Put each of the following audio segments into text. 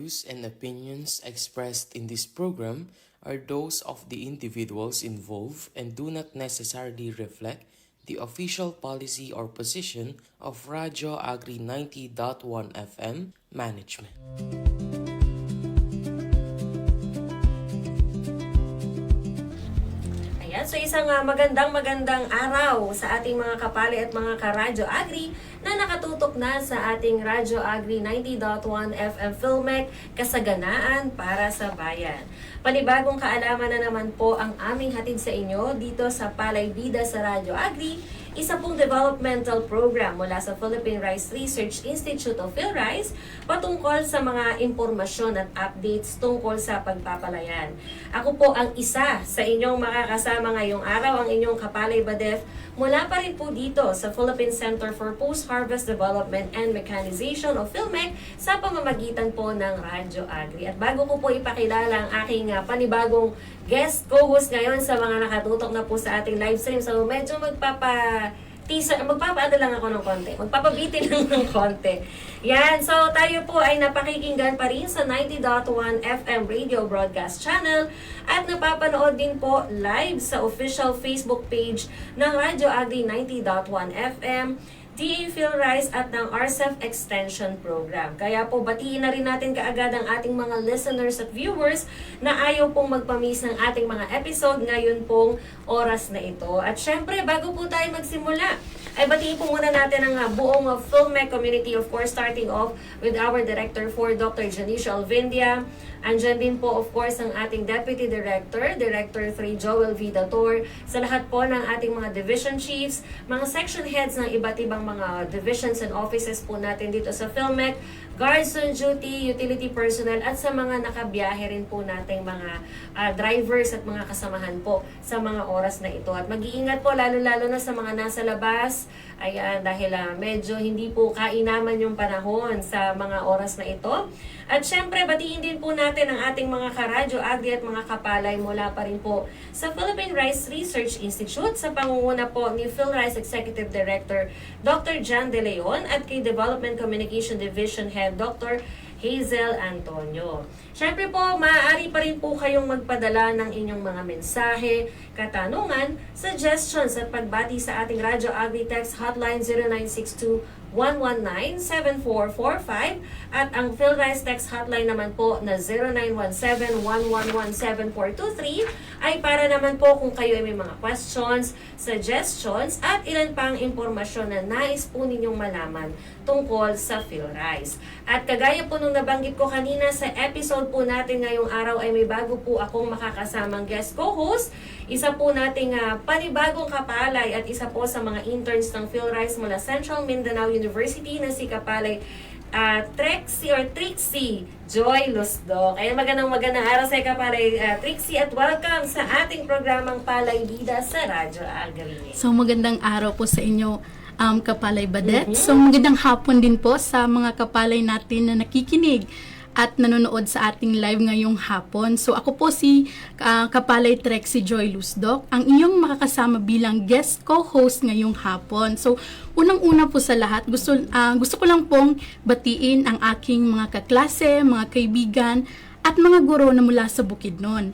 views and opinions expressed in this program are those of the individuals involved and do not necessarily reflect the official policy or position of Radyo Agri 90.1 FM management. So isang magandang araw sa ating mga kapali at mga ka-Radyo Agri na nakatutok na sa ating Radyo Agri 90.1 FM Filmek, kasaganaan para sa bayan. Panibagong kaalaman na naman po ang aming hatid sa inyo dito sa Palay Bida sa Radyo Agri, isa pong developmental program mula sa Philippine Rice Research Institute of PhilRice patungkol sa mga impormasyon at updates tungkol sa pagpapalayan. Ako po ang isa sa inyong makakasama ngayong araw, ang inyong Kapalay Badef, mula pa rin po dito sa Philippine Center for Post-Harvest Development and Mechanization of PhilMec sa pamamagitan po ng Radyo Agri. At bago ko po ipakilala ang aking panibagong guest co-host ngayon sa mga nakatutok na po sa ating live stream, so medyo magpapaano lang ako ng konti. Magpapabitin lang ng konti. Yan. So, tayo po ay napakikinggan pa rin sa 90.1 FM Radio Broadcast Channel at napapanood din po live sa official Facebook page ng Radyo Agri 90.1 FM, DA PhilRice at ng RCEF Extension Program. Kaya po batiin na rin natin kaagad ang ating mga listeners at viewers na ayaw pong magpamiss ng ating mga episode ngayon pong oras na ito. At syempre, bago po tayo magsimula, ay batiin po muna natin ang buong PhilMec community, of course, starting off with our Director 4, Dr. Janice Alvindia. Andyan din po, of course, ang ating Deputy Director, Director 3, Joel Vidator, sa lahat po ng ating mga division chiefs, mga section heads ng iba't ibang mga divisions and offices po natin dito sa PhilMec, guards on duty, utility personnel, at sa mga nakabiyahe rin po nating mga drivers at mga kasamahan po sa mga oras na ito. At mag-iingat po lalo-lalo na sa mga nasa labas, ayan, dahil medyo hindi po kainaman yung panahon sa mga oras na ito. At syempre, batiin din po natin ang ating mga ka-Radyo Agri at mga kapalay mula pa rin po sa Philippine Rice Research Institute sa pangunguna po ni PhilRice Executive Director Dr. John De Leon at kay Development Communication Division Head Dr. Hazel Antonio. Syempre po, maaari pa rin po kayong magpadala ng inyong mga mensahe, katanungan, suggestions at pagbati sa ating Radyo Agri Text Hotline 0962-119-7445 at ang PhilRice Text Hotline naman po na 0917-111-7423 ay para naman po kung kayo ay may mga questions, suggestions at ilan pang impormasyon na nais po ninyong malaman tungkol sa PhilRice. At kagaya po nung nabanggit ko kanina sa episode po natin ngayong araw ay may bago po akong makakasamang guest co-host. Isa po nating panibagong kapalay at isa po sa mga interns ng PhilRice mula Central Mindanao University na si Kapalay Trixie Joy Lusdok. Ay magandang araw sa Kapalay Trixie at welcome sa ating programang Palay Bida sa Radyo Agri. So magandang araw po sa inyo, Kapalay Badet. So magandang hapon din po sa mga kapalay natin na nakikinig at nanonood sa ating live ngayong hapon. So ako po si Kapalay Trixie Joy Lusdok, ang inyong makakasama bilang guest co-host ngayong hapon. So unang-una po sa lahat, gusto ko lang pong batiin ang aking mga kaklase, mga kaibigan at mga guro na mula sa Bukidnon.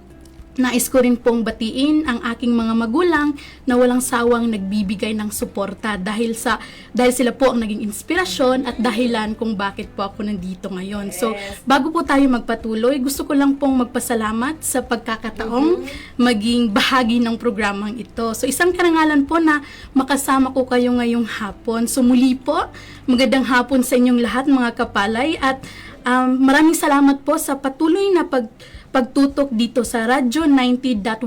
Nais ko rin pong batiin ang aking mga magulang na walang sawang nagbibigay ng suporta dahil sila po ang naging inspirasyon at dahilan kung bakit po ako nandito ngayon. So, bago po tayo magpatuloy, gusto ko lang pong magpasalamat sa pagkakataong maging bahagi ng programang ito. So, isang karangalan po na makasama ko kayo ngayong hapon. So, muli po, magandang hapon sa inyong lahat mga kapalay at maraming salamat po sa patuloy na pagtutok dito sa Radyo 90.1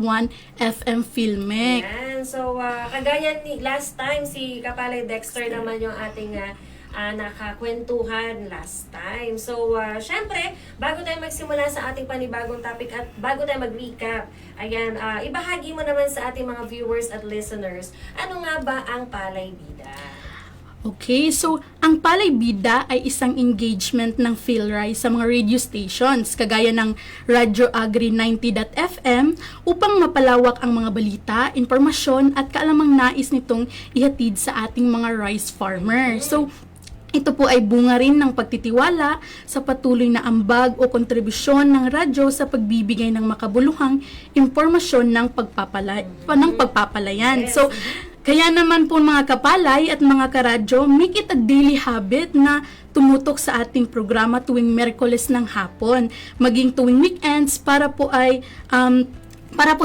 FM Filmek. Yan. So, kagaya ni last time, si Kapalay Dexter naman yung ating nakakwentuhan last time. So, syempre, bago tayo magsimula sa ating panibagong topic at bago tayo mag-recap, ayan, ibahagi mo naman sa ating mga viewers at listeners, ano nga ba ang Palay Bida? Okay, so ang Palay Bida ay isang engagement ng PhilRice sa mga radio stations kagaya ng Radyo Agri 90.fm upang mapalawak ang mga balita, impormasyon at kaalamang nais nitong ihatid sa ating mga rice farmer. So, Ito po ay bunga rin ng pagtitiwala sa patuloy na ambag o kontribusyon ng radyo sa pagbibigay ng makabuluhang impormasyon ng pagpapalayan. So, kaya naman po mga kapalay at mga karadyo, make it a daily habit na tumutok sa ating programa tuwing Miyerkules ng hapon, maging tuwing weekends para po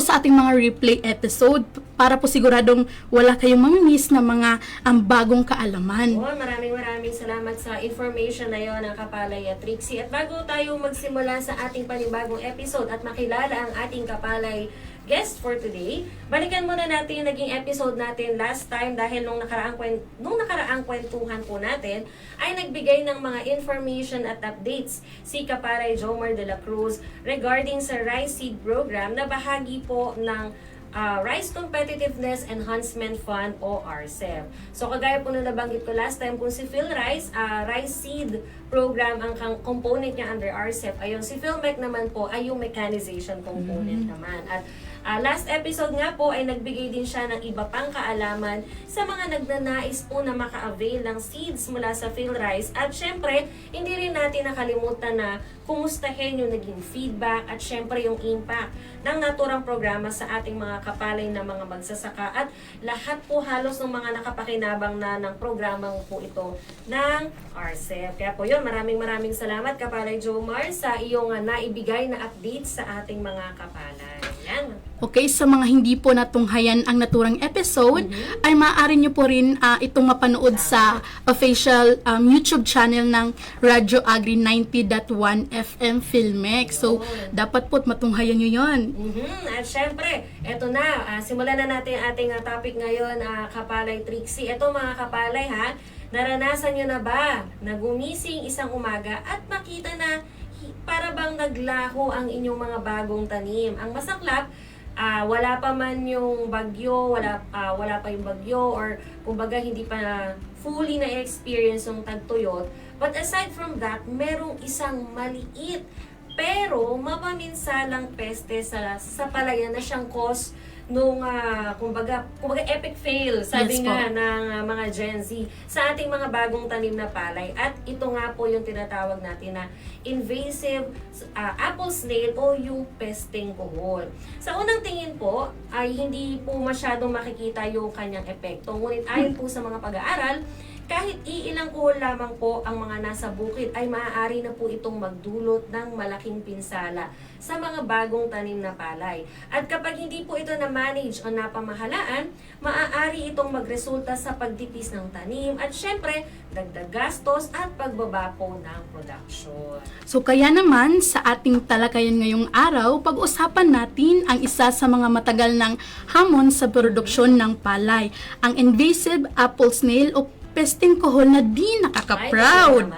sa ating mga replay episode, para po siguradong wala kayong mamimiss na mga bagong kaalaman. Maraming salamat sa information na yon ng Kapalay at Trixie. At bago tayo magsimula sa ating panibagong episode at makilala ang ating Kapalay guest for today, balikan muna natin yung naging episode natin last time dahil nung nakaraang kwentuhan po natin ay nagbigay ng mga information at updates si Kapalay Jomar de la Cruz regarding sa Rice Seed Program na bahagi po ng Rice Competitiveness Enhancement Fund o RCEF. So kagaya po na nabanggit ko last time, kung si PhilRice, Rice Seed Program ang component niya under RCEF, ayun si PhilMec naman po ay yung mechanization component naman. At last episode nga po ay nagbigay din siya ng iba pang kaalaman sa mga nagnanais po na maka-avail ng seeds mula sa PhilRice. At syempre, hindi rin natin nakalimutan na kumustahin yung naging feedback at syempre yung impact ng naturang programa sa ating mga kapalay na mga magsasaka at lahat po halos ng mga nakapakinabang na ng programang po ito ng RCEF. Kaya po yun, maraming salamat Kapalay Jomar sa iyong naibigay na update sa ating mga kapalay. Yan. Okay, sa mga hindi po natunghayan ang naturang episode, ay maaari nyo po rin itong mapanood sa official YouTube channel ng Radyo Agri 90.1 FM PhilMec. So, dapat po matunghayan nyo yon. At syempre, eto na, simulan na natin ating topic ngayon, Kapalay Trixie. Eto mga kapalay naranasan nyo na ba na gumising isang umaga at makita na para bang naglaho ang inyong mga bagong tanim? Ang masaklap, wala pa man yung bagyo, wala pa yung bagyo, or kumbaga hindi pa fully na-experience yung tagtuyot. But aside from that, merong isang maliit pero mapaminsalang peste sa palayan na siyang cause nung kumbaga epic fail, sabi Yes, nga ng mga Gen Z sa ating mga bagong tanim na palay. At ito nga po yung tinatawag natin na invasive apple snail o yung pesteng kuhol. Sa unang tingin po ay hindi po masyadong makikita yung kanyang epekto. Ngunit ayon po sa mga pag-aaral, kahit iilang kuhol lamang po ang mga nasa bukid ay maaari na po itong magdulot ng malaking pinsala sa mga bagong tanim na palay. At kapag hindi po ito na-manage o napamahalaan, maaari itong magresulta sa pagdipis ng tanim at syempre, dagdag gastos at pagbaba po ng production. So kaya naman sa ating talakayan ngayong araw, pag-usapan natin ang isa sa mga matagal ng hamon sa produksyon ng palay, ang invasive apple snail o pesteng kuhol na di nakaka-proud.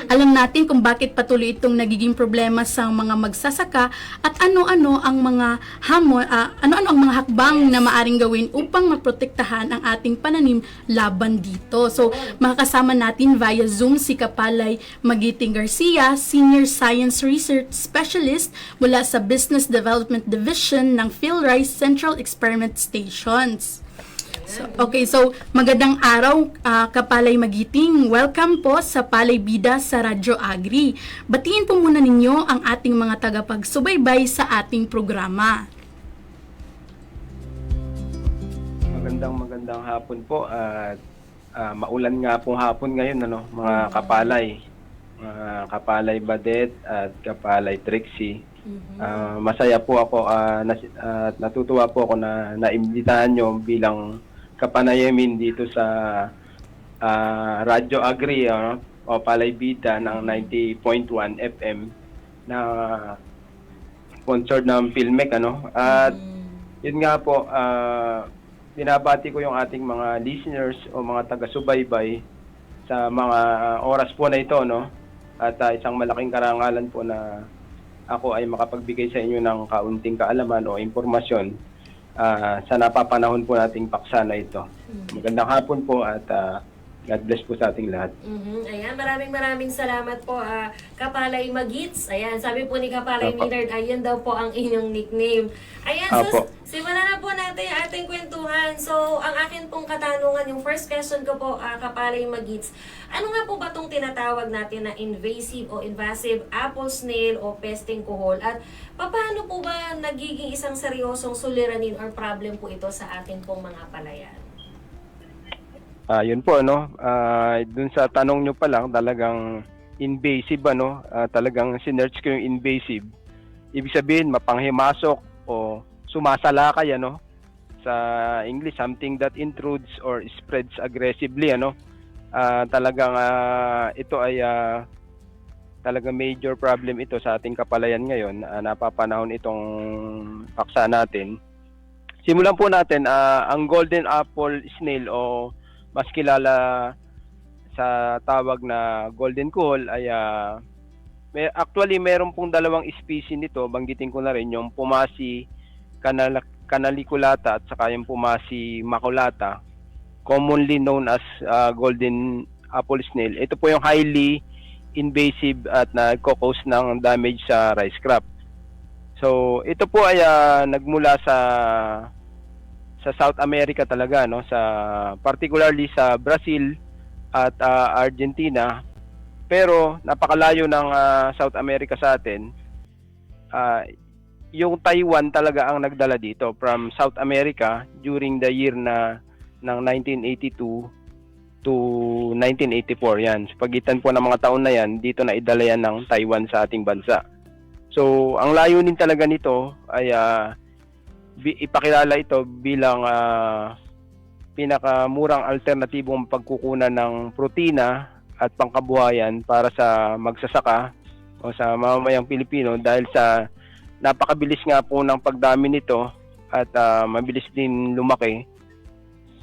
Alam natin kung bakit patuloy itong nagiging problema sa mga magsasaka at ano-ano ang mga hamon, ano-ano ang mga hakbang na maaring gawin upang maprotektahan ang ating pananim laban dito. So, makakasama natin via Zoom si Kapalay Magiting Garcia, Senior Science Research Specialist mula sa Business Development Division ng PhilRice Central Experiment Stations. So magandang araw, Kapalay Magiting. Welcome po sa Palay Bida sa Radyo Agri. Batiin po muna ninyo ang ating mga tagapagsubaybay sa ating programa. Magandang hapon po at maulan nga pong hapon ngayon, mga kapalay. Kapalay Badet at Kapalay Trixie. Masaya po ako at natutuwa po ako na naimbitahan nyo bilang kapanayamin dito sa Radyo Agri o Palay Bida ng 90.1 FM na sponsored ng PhilMec. At yun nga po, binabati ko yung ating mga listeners o mga taga-subaybay sa mga oras po na ito, at isang malaking karangalan po na ako ay makapagbigay sa inyo ng kaunting kaalaman o impormasyon sa napapanahon po nating paksa na ito. Magandang hapon po at God bless po sa ating lahat. Ayan, maraming salamat po, Kapalay Magits. Ayan, sabi po ni Kapalay Millard, ayan daw po ang inyong nickname. Ayan, Simulan na po natin yung ating kwentuhan. So, ang akin pong katanungan, yung first question ko po, Kapalay Magits, ano nga po ba itong tinatawag natin na invasive o invasive apple snail o pesting kuhol? At paano po ba nagiging isang seryosong suliranin or problem po ito sa atin pong mga palayan? Yun po, ano, dun sa tanong nyo pa lang, talagang invasive, ano, talagang sinearch ko yung invasive. Ibig sabihin, mapanghimasok o sumasalakay, ano, sa English, something that intrudes or spreads aggressively, ano. Talagang ito ay talagang major problem ito sa ating kapalayan ngayon. Napapanahon itong paksa natin. Simulan po natin, ang golden apple snail o mas kilala sa tawag na golden kuhol ay actually meron pong dalawang species nito. Banggitin ko na rin yung Pumasi canaliculata at saka yung Pumasi maculata, commonly known as golden apple snail. Ito po yung highly invasive at nagko-cause ng damage sa rice crop. So ito po ay nagmula sa South America talaga, no, sa particularly sa Brazil at Argentina, pero napakalayo ng South America sa atin. Yung Taiwan talaga ang nagdala dito from South America during the year ng 1982 to 1984 yan. Sa pagitan po ng mga taon na yan, dito na idala yan ng Taiwan sa ating bansa. So, ang layunin talaga nito ay ipakilala ito bilang pinakamurang alternatibong pagkukunan ng protina at pangkabuhayan para sa magsasaka o sa mamamayang Pilipino dahil sa napakabilis nga po ng pagdami nito at mabilis din lumaki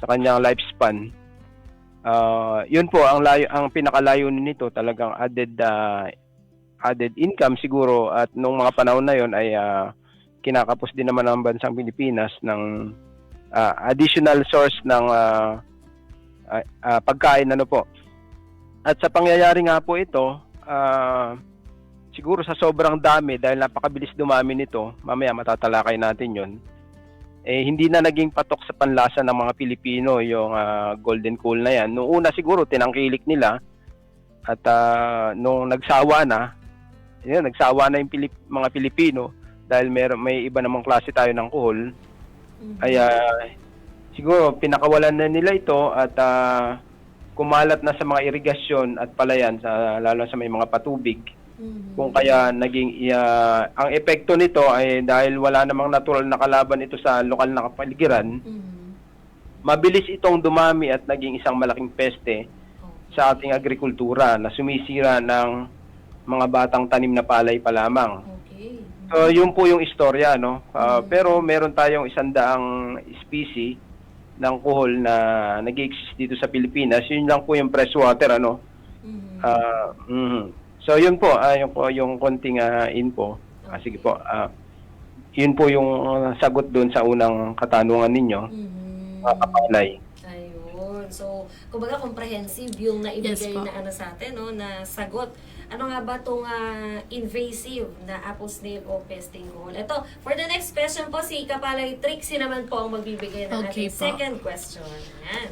sa kanyang lifespan. Yun po ang pinakalayunin nito, talagang added income siguro, at nung mga panahon na yon ay kinakapos din naman ng bansang Pilipinas ng additional source ng pagkain, ano po. At sa pangyayari nga po ito, siguro sa sobrang dami, dahil napakabilis dumami nito, mamaya matatalakay natin yon, hindi na naging patok sa panlasa ng mga Pilipino yung golden cool na yan. Noong una siguro tinangkilik nila, at nung nagsawa na yung mga Pilipino dahil may iba namang klase tayo ng kuhol, ay siguro pinakawalan na nila ito at kumalat na sa mga irigasyon at palayan, lalo sa may mga patubig. Kung kaya naging ang epekto nito ay dahil wala namang natural na kalaban ito sa lokal na kapaligiran, mabilis itong dumami at naging isang malaking peste sa ating agrikultura na sumisira ng mga batang tanim na palay pa lamang. So, yun po yung istorya, no? Pero meron tayong 100 species ng kuhol na nag-exist dito sa Pilipinas. Yun lang po yung freshwater, ano? So, yun po, yung konting info. Sige po. Yun po yung sagot doon sa unang katanungan ninyo, mga kapalay. Ayun. So, kumbaga comprehensive yung naibigay Yes, na sa atin, no, na sagot. Ano nga ba itong invasive na apple snail o pesting kuhol? Ito, for the next question po, si Kapalay Trixie naman po ang magbibigay ng ating second question. Ayan.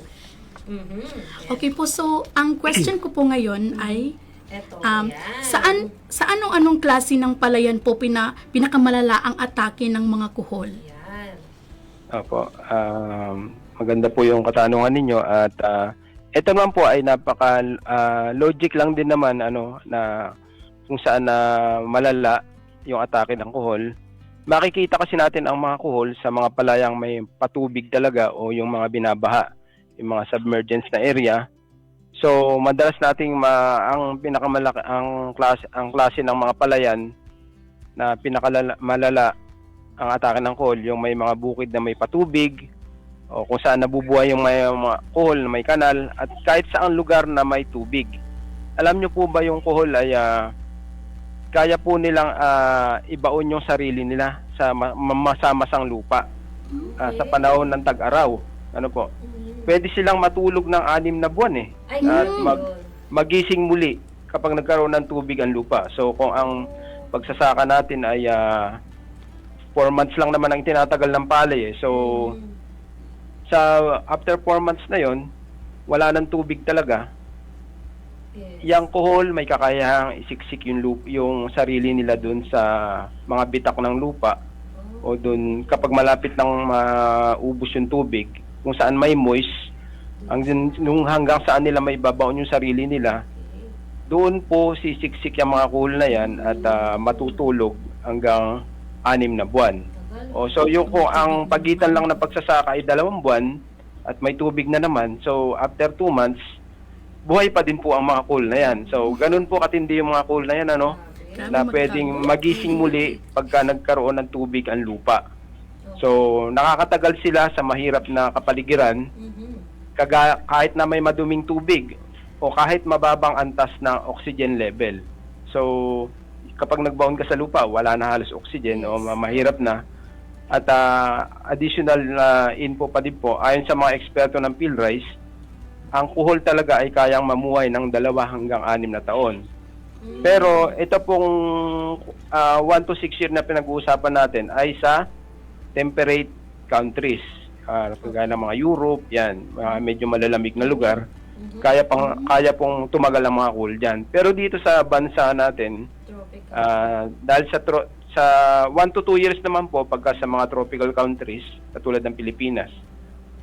Okay po, so ang question ko po ngayon ay Eto, sa anong klase ng palayan po pinakamalala ang atake ng mga kuhol? Yan. Opo. Maganda po yung katanungan ninyo, at ito naman po ay napaka logic lang din naman, ano, na kung saan malala yung atake ng kuhol. Makikita kasi natin ang mga kuhol sa mga palayang may patubig talaga o yung mga binabaha, yung mga submergence na area. So, madalas nating ang pinakamalaki ang klase ng mga palayan na pinakamalala ang atake ng kuhol, yung may mga bukid na may patubig o kung saan nabubuhay yung mga kuhol na may kanal, at kahit saang lugar na may tubig. Alam nyo po ba yung kuhol ay kaya po nilang ibaon yung sarili nila sa masamasang lupa sa panahon ng tag-araw. Ano po? Pwede silang matulog ng 6 na buwan at magising muli kapag nagkaroon ng tubig ang lupa. So kung ang pagsasaka natin ay 4 months lang naman ang tinatagal ng palay eh. So, sa after 4 months na yon, wala nang tubig talaga. Yes. Yung alcohol, may kakayahang isiksik yung sarili nila dun sa mga bitak ng lupa o dun kapag malapit nang maubos yung tubig, kung saan may moist, nung hanggang saan nila may babaon yung sarili nila, doon po sisiksik yung mga alcohol na yan at matutulog hanggang 6 na buwan. O, so yung kung ang pagitan lang ng pagsasaka ay 2 buwan at may tubig na naman, so after 2 months, buhay pa din po ang mga coal na yan. So, ganun po katindi yung mga coal na yan, ano? Na pwedeng magising muli pagka nagkaroon ng tubig ang lupa. So, nakakatagal sila sa mahirap na kapaligiran, kahit na may maduming tubig o kahit mababang antas na oxygen level. So, kapag nagbaon ka sa lupa, wala na halos oxygen o mahirap na. At additional na info pa din po, ayon sa mga eksperto ng PhilRice, ang kuhol talaga ay kayang mamuhay ng 2 hanggang 6 na taon. Pero ito pong 1 to 6 year na pinag-uusapan natin ay sa temperate countries. Kagaya ng mga Europe, yan, medyo malalamig na lugar. Kaya pong tumagal ang mga cool dyan. Pero dito sa bansa natin, dahil sa 1 to 2 years naman po pagka sa mga tropical countries, katulad ng Pilipinas.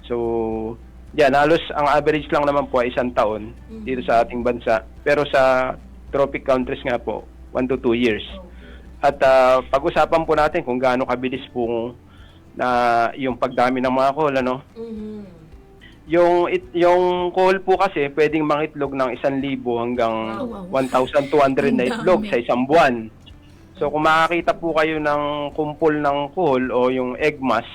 So, yan, halos ang average lang naman po ay 1 taon dito sa ating bansa. Pero sa tropic countries nga po, 1 to 2 years. At pag-usapan po natin kung gaano kabilis po na yung pagdami ng mga coal, ano? Yung coal po kasi pwedeng mangitlog ng 1,000 hanggang 1,200 na itlog sa isang buwan. So kung makakita po kayo ng kumpol ng coal o yung egg mass,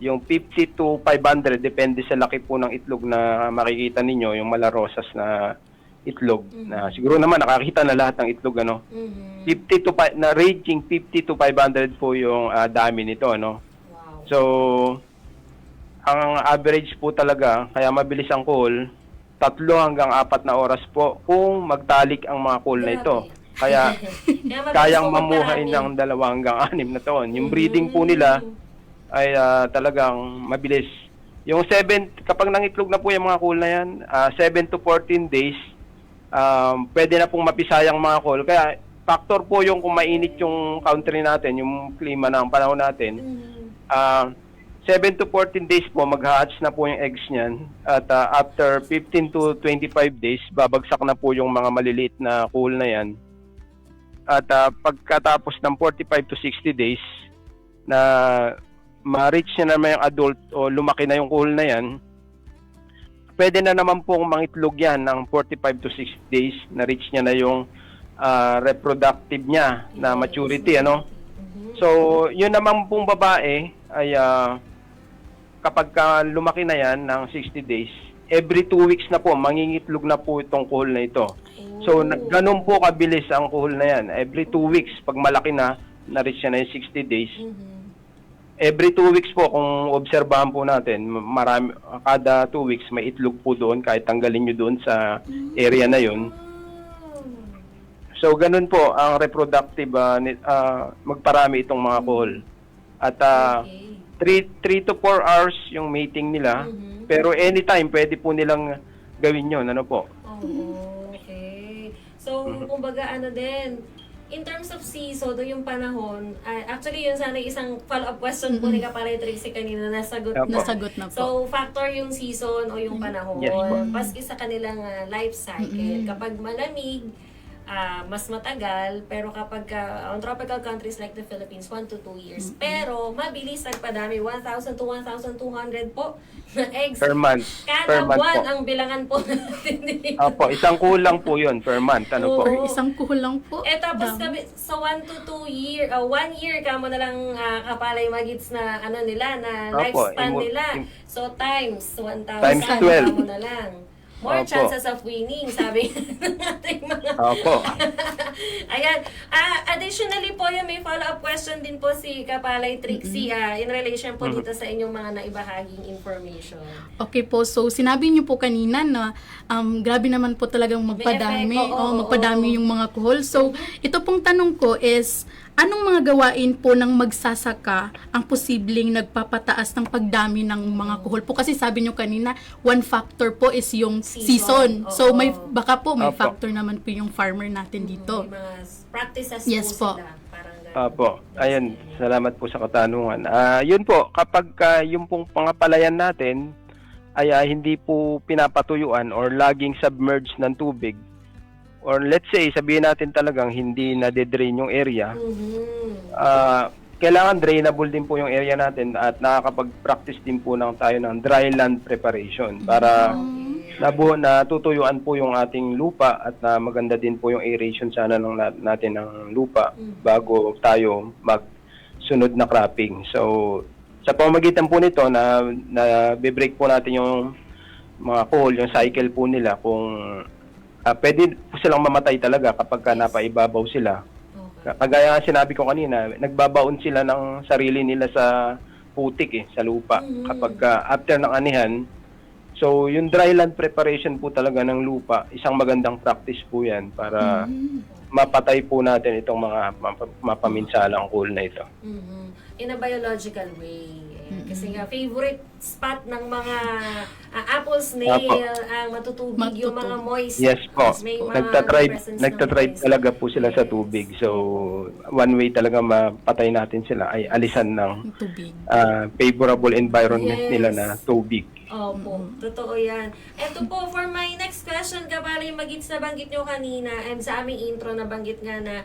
yung 50 to 500, depende sa laki po ng itlog na makikita ninyo, yung malarosas na itlog. Na siguro naman nakakita na lahat ng itlog, ano. 50 to na ranging 50 to 500 po yung dami nito, ano. So ang average po talaga, kaya mabilis ang coal, 3 hanggang 4 na oras po kung magtalik ang mga coal na ito. Kaya kayang mamuhay ng 2 hanggang 6 na taon. Yung breeding po nila ay talagang mabilis. Yung kapag nangitlog na po yung mga coal na yan, 7 to 14 days, pwede na pong mapisayang mga coal. Kaya factor po yung kung mainit yung country natin, yung klima ng panahon natin, 7 to 14 days po, mag-hatch na po yung eggs niyan. At after 15 to 25 days, babagsak na po yung mga maliliit na coal na yan. At pagkatapos ng 45 to 60 days, na ma-reach na naman yung adult o lumaki na yung coal na yan, pwede na naman pong mangitlog yan ng 45 to 60 days, na-reach niya na yung reproductive niya na maturity, ano? So, yun naman pong babae ay kapag lumaki na yan ng 60 days, every 2 weeks na po, mangingitlog na po itong coal na ito. So, ganun po kabilis ang coal na yan. Every 2 weeks, pag malaki na, na-reach na yung 60 days, every 2 weeks po, kung obserbahan po natin, kada 2 weeks may itlog po doon kahit tanggalin nyo doon sa area na yun. So, ganun po ang reproductive, magparami itong mga coal. At 3 to 4 hours yung mating nila, pero anytime pwede po nilang gawin yun. Ano po? Okay. So, kumbaga din, in terms of season, yung panahon, actually yun sana isang follow-up question po ni Kapalay Tracy kanina, nasagot na po. So, factor yung season o yung panahon, Yes, paski sa kanilang life cycle. Kapag malamig, mas matagal, pero kapag on tropical countries like the Philippines, 1 to 2 years. Pero, mabilis nagpadami, 1,000 to 1,200 po na eggs. Per month. Kada buwan po. ang bilangan po natin. Opo, isang kulang po yun per month. Ano po? Isang kulang po. Tapos sa 1 to 2 year, 1 year ka mo na lang Kapalay magits na nila, na Opo, lifespan nila. So times 1,000 Times 12. ka mo na lang. More Opo. chances of winning, sabi ng ating mga... Opo. Ayan. Additionally po, may follow-up question din po si Kapalay Trixie in relation po dito sa inyong mga naibahaging information. Okay po, so sinabi niyo po kanina na grabe naman po talagang magpadami. May effect, oo, magpadami yung mga coal. So, ito pong tanong ko is, anong mga gawain po ng magsasaka ang posibleng nagpapataas ng pagdami ng mga kuhol po? Kasi sabi nyo kanina, one factor po is yung season. Oo. So baka po may Opo. factor naman po yung farmer natin dito. May mga practices Yes po po. sila. Parang ganun. Apo, ayun, salamat po sa katanungan. Yun po, kapag yung pong pangapalayan natin ay hindi po pinapatuyuan or laging submerged ng tubig, or let's say, sabihin natin talagang hindi na-drain yung area, kailangan drainable din po yung area natin at nakakapag-practice din po tayo ng dry land preparation para natutuyuan po yung ating lupa at maganda din po yung aeration sana natin ng lupa bago tayo magsunod na cropping. So, sa pamamagitan po nito na be-break po natin yung mga coal, yung cycle po nila kung pwede po silang mamatay talaga kapag napaibabaw sila. Okay. Kagaya nga sinabi ko kanina, nagbabaon sila ng sarili nila sa putik sa lupa. Kapag after ng anihan, so yung dry land preparation po talaga ng lupa, isang magandang practice po yan para mapatay po natin itong mga mapaminsalang coal na ito. In a biological way. Kasi nga, favorite spot ng mga apple snail ang matutubig, yung mga moist. Yes po. May mga presence ng Nagtatribe moist. talaga po sila sa tubig. So, one way talaga mapatay natin sila ay alisan ng Tubig. favorable environment Yes. nila na tubig. Opo, totoo yan. Ito po, for my next question, kapala yung magits na banggit nyo kanina, and sa aming intro na banggit nga na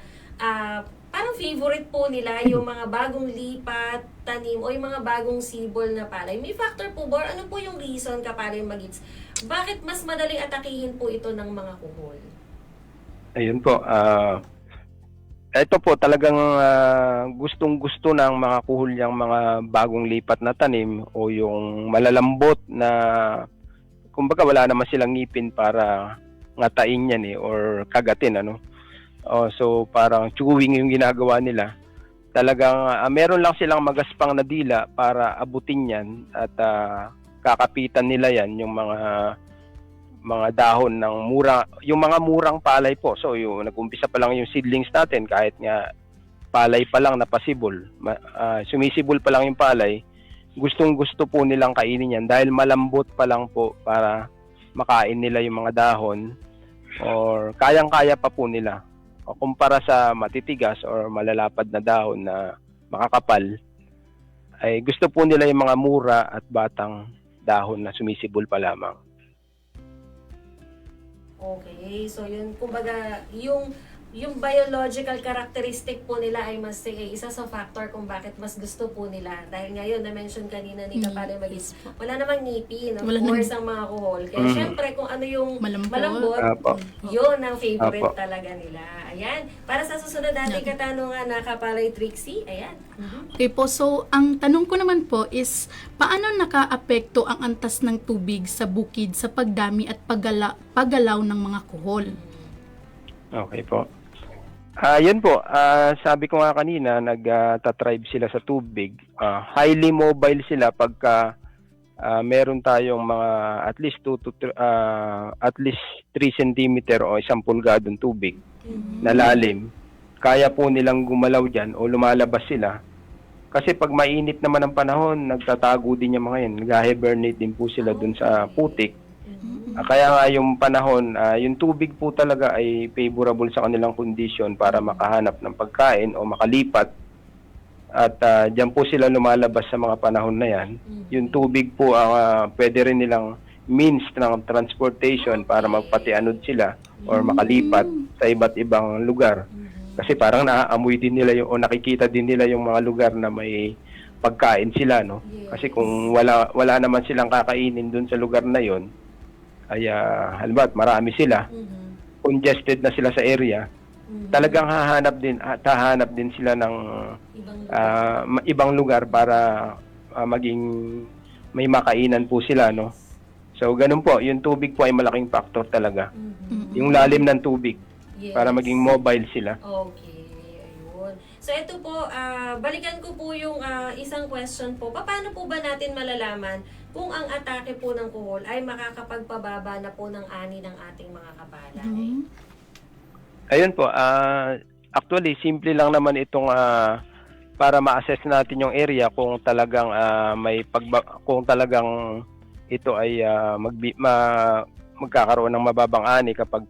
parang favorite po nila yung mga bagong lipat, tanim, o yung mga bagong sibol na palay. May factor po ba? Ano po yung reason, kapala yung magits? Bakit mas madaling atakihin po ito ng mga kuhol? Ayun po. Ito po talagang gustong-gusto ng mga kuhol yung mga bagong lipat na tanim o yung malalambot na kumbaga wala naman silang ngipin para ngatain yan or kagatin so parang chewing yung ginagawa nila. Talagang meron lang silang magaspang na dila para abutin yan at kakapitan nila yan yung mga dahon ng yung mga murang palay po. So yung nag-umpisa pa lang yung seedlings natin kahit nga palay pa lang na pasibol, sumisibol pa lang yung palay, gustong-gusto po nilang kainin yan dahil malambot pa lang po para makain nila yung mga dahon or kayang-kaya pa po nila. O kumpara sa matitigas or malalapad na dahon na makakapal, ay gusto po nila yung mga mura at batang dahon na sumisibol pa lamang. Okay, so yun, kumbaga, yung biological characteristic po nila ay mas isa sa factor kung bakit mas gusto po nila. Dahil ngayon, na-mention kanina ni Kapala Magis, wala namang ngipin, of course, ang mga kuhol. Kaya syempre, kung ano yung malambot, yun ang favorite talaga nila. Ayan. Para sa susunod nating katanungan na Kapalay Trixie, ayan. Okay po, so ang tanong ko naman po is, paano nakaapekto ang antas ng tubig sa bukid sa pagdami at paggalaw ng mga kuhol? Okay po. Yan po, sabi ko nga kanina, nagtatribe sila sa tubig. Highly mobile sila pagka meron tayong mga at least 3 cm o 1 pulgadong tubig na lalim. Kaya po nilang gumalaw dyan o lumalabas sila. Kasi pag mainit naman ang panahon, nagtatago din yung mga yan. Nag-hibernate din po sila dun sa putik. Kaya nga yung panahon, yung tubig po talaga ay favorable sa kanilang condition para makahanap ng pagkain o makalipat. At dyan po sila lumalabas sa mga panahon na yan. Yung tubig po ang pwede rin nilang means ng transportation para magpatianod sila or makalipat sa iba't ibang lugar. Kasi parang naaamoy din nila o nakikita din nila yung mga lugar na may pagkain sila, no? Kasi kung wala naman silang kakainin dun sa lugar na yon, ay halimbawa marami sila, congested na sila sa area, talagang hahanap din sila ng ibang lugar para maging may makainan po sila, no? So ganun po, yung tubig po ay malaking factor talaga. Yung lalim ng tubig para maging mobile sila. Okay, ayun. So ito po, balikan ko po yung isang question po. Paano po ba natin malalaman kung ang atake po ng kuhol ay makakapagpababa na po ng ani ng ating mga kapalay? Ayun po, Actually, simple lang naman itong para ma-assess natin yung area kung talagang kung talagang ito ay magkakaroon ng mababang ani kapag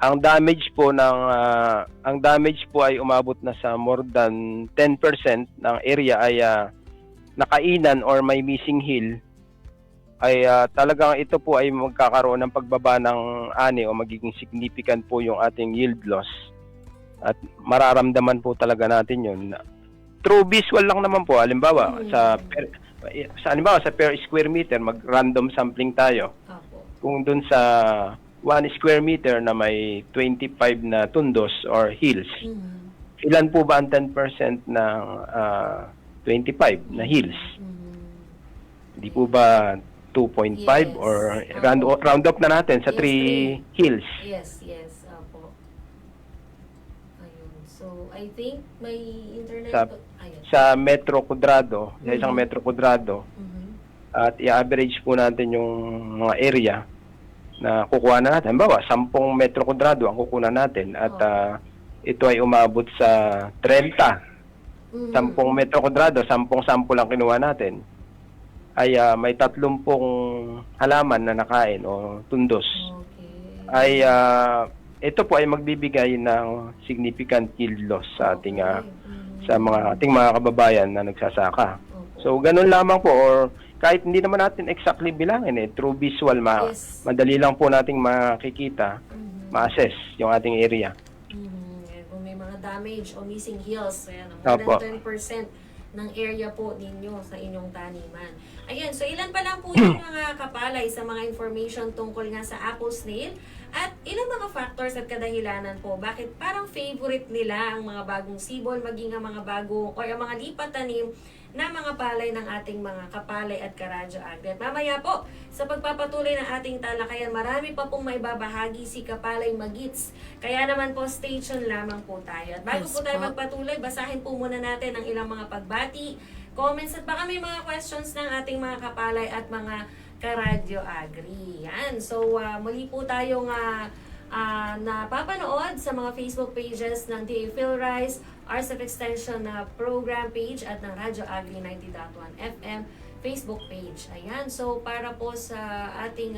ang damage po ay umabot na sa more than 10% ng area ay nakainan or may missing hill, ay talagang ito po ay magkakaroon ng pagbaba ng ani o magiging significant po yung ating yield loss. At mararamdaman po talaga natin yun. Through visual lang naman po. Halimbawa, sa per square meter, mag-random sampling tayo. Opo. Kung dun sa 1 square meter na may 25 na tundos or hills, ilan po ba ang 10% ng 25 na hills? Hindi po ba 2.5 Yes. or round up na natin sa Yes, 3 hills? Yes. Opo. Ayun. So, I think may internet. Ayun. Sa metro kudrado, sa isang metro kudrado, at i-average po natin yung mga area na kukuha na natin. Halimbawa, 10 metro kudrado ang kukuha natin at ito ay umabot sa 30. 10 metro kudrado, 10 sample lang kinuha natin, ay may 30 halaman na nakain o tundos. Okay. Ay ito po ay magbibigay ng significant yield loss sa ating sa ating mga kababayan na nagsasaka. So ganun lamang po, or kahit hindi naman natin exactly bilangin through visual Yes. madali lang po nating makikita, ma-assess yung ating area. Kung may mga damage o missing hills, ayan, Opo. more than 10% ng area po ninyo sa inyong taniman. Ayan, so ilan pa lang po yung mga kapalay sa mga information tungkol nga sa apple snail, at ilang mga factors at kadahilanan po bakit parang favorite nila ang mga bagong sibol, maging ang mga bagong o ang mga lipat tanim na mga palay ng ating mga kapalay at karadyo agri. At mamaya po, sa pagpapatuloy ng ating talakayan, marami pa pong maibabahagi si Kapalay Magits. Kaya naman po, stay tuned lamang po tayo. At bago Yes po tayo po. magpatuloy, basahin po muna natin ang ilang mga pagbati, comments, at baka may mga questions ng ating mga kapalay at mga karadyo agri. Yan. So, muli po tayong napapanood sa mga Facebook pages ng DA PhilRice, RCF Extension na program page at ng Radyo Agri 90.1 FM Facebook page. Ayan, so para po sa ating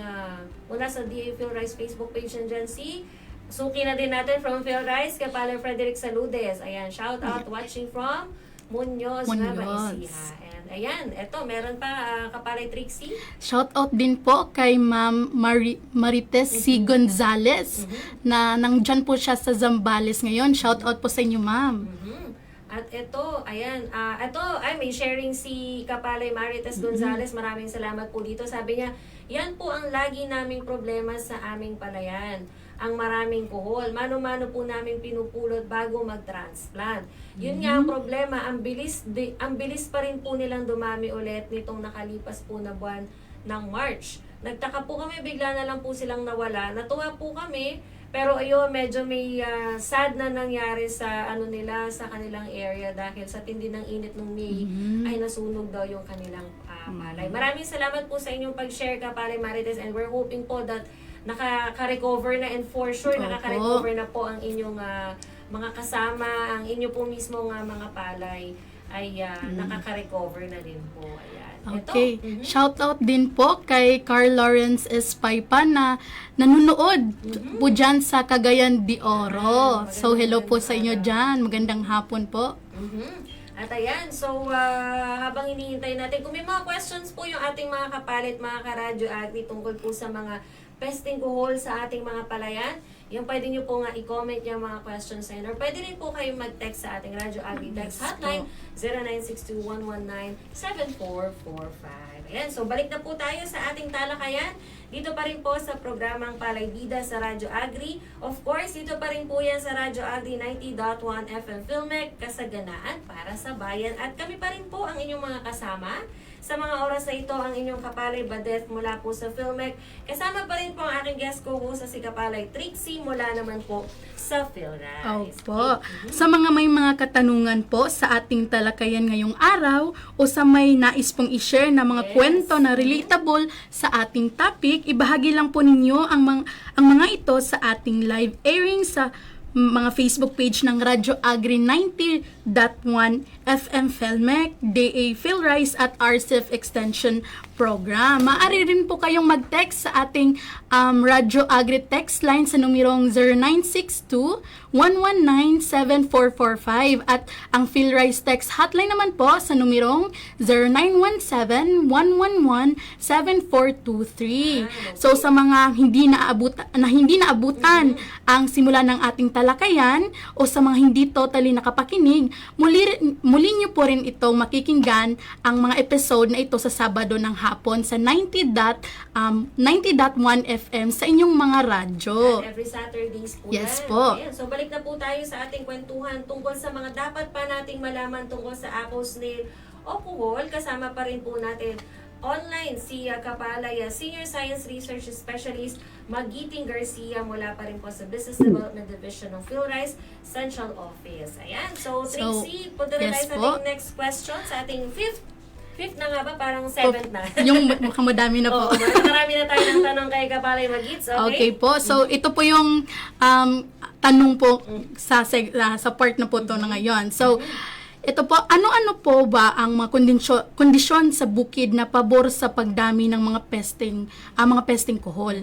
mula sa DA PhilRice Facebook page nandiyan si suki na din natin from PhilRice, Kapalay Frederick Saludes. Ayan, shout out watching from Muñoz, Nueva Ecija. And ayan, eto, meron pa Kapalay Trixie. Shout out din po kay Ma'am Marites C. Gonzales na nandyan po siya sa Zambales ngayon. Shout out po sa inyo, Ma'am. At ito, ayan, may sharing si Kapalay Marites Gonzales. Maraming salamat po dito. Sabi niya, yan po ang lagi naming problema sa aming palayan. Ang maraming kuhol. Mano-mano po namin pinupulot bago mag-transplant. Yun nga ang problema, ang bilis pa rin po nilang dumami ulit nitong nakalipas po na buwan ng March. Nagtaka po kami, bigla na lang po silang nawala. Natuwa po kami, pero ayun, medyo may sad na nangyari sa sa kanilang area dahil sa tindi ng init nung May ay nasunog daw yung kanilang palay. Maraming salamat po sa inyong pag-share, Kapalay Marites, and we're hoping po that nakaka-recover na, and for sure nakaka-recover na po ang inyong mga kasama, ang inyo po mismo mga palay ay nakaka-recover na din po. Ayan. Okay. Ito. Shout out din po kay Carl Lawrence S. Paipa na nanonood po dyan sa Cagayan de Oro. So hello po sa inyo dyan. Magandang hapon po. At ayan, so habang hinihintay natin, kung may mga questions po yung ating mga kapalit, mga karadyo agri tungkol po sa mga pesting kuhol sa ating mga palayan, yung pwede nyo po nga i-comment yung mga questions sa inyo. Or pwede rin po kayo mag-text sa ating Radyo Agri Text Hotline 0962-119-7445. Ayan, so balik na po tayo sa ating talakayan. Dito pa rin po sa programang Palay Bida sa Radyo Agri. Of course, dito pa rin po yan sa Radyo Agri 90.1 FM Filmec, kasaganaan para sa bayan. At kami pa rin po ang inyong mga kasama. Sa mga oras na ito, ang inyong Kapalay Badeth mula po sa Filmec. Kasama pa rin po ang aking guest co-host sa si Kapalay Trixie mula naman po sa PhilRice. Opo. Sa mga may mga katanungan po sa ating talakayan ngayong araw o sa may nais pong i-share na mga kwento na relatable sa ating topic, ibahagi lang po ninyo ang mga ito sa ating live airing sa mga Facebook page ng Radyo Agri 90.1 FM Felmec, DA Philrise at RCF Extension Program. Maaari rin po kayong mag-text sa ating Radyo Agri text line sa numerong 0962-119-7445 at ang Philrise text hotline naman po sa numerong 0917-111-7423. So sa mga hindi naabutan ang simula ng ating talakayan o sa mga hindi totally nakapakinig, muli niyo po rin itong makikinggan ang mga episode na ito sa Sabado ng hapon sa 90.1 FM sa inyong mga radyo. Every Saturdays po Yes yan. po. Ayan. So balik na po tayo sa ating kwentuhan tungkol sa mga dapat pa nating malaman tungkol sa apple snail o kuhol. Kasama pa rin po natin online si Kapalay Senior Science Research Specialist Magiting Garcia mula pa rin po sa Business Development Division ng Philrise Central Office. Ayan. So, Trixie, punta na tayo yes sa po. ating next question, sa ating fifth na nga ba? Parang seventh na. Yung mukhang madami na po. Oo, marami na tayo ng tanong kay Kapalay Magits. Okay po. So, ito po yung tanong po sa part na po to na ngayon. So, ito po, ano-ano po ba ang mga kondisyon sa bukid na pabor sa pagdami ng mga pesting kuhol?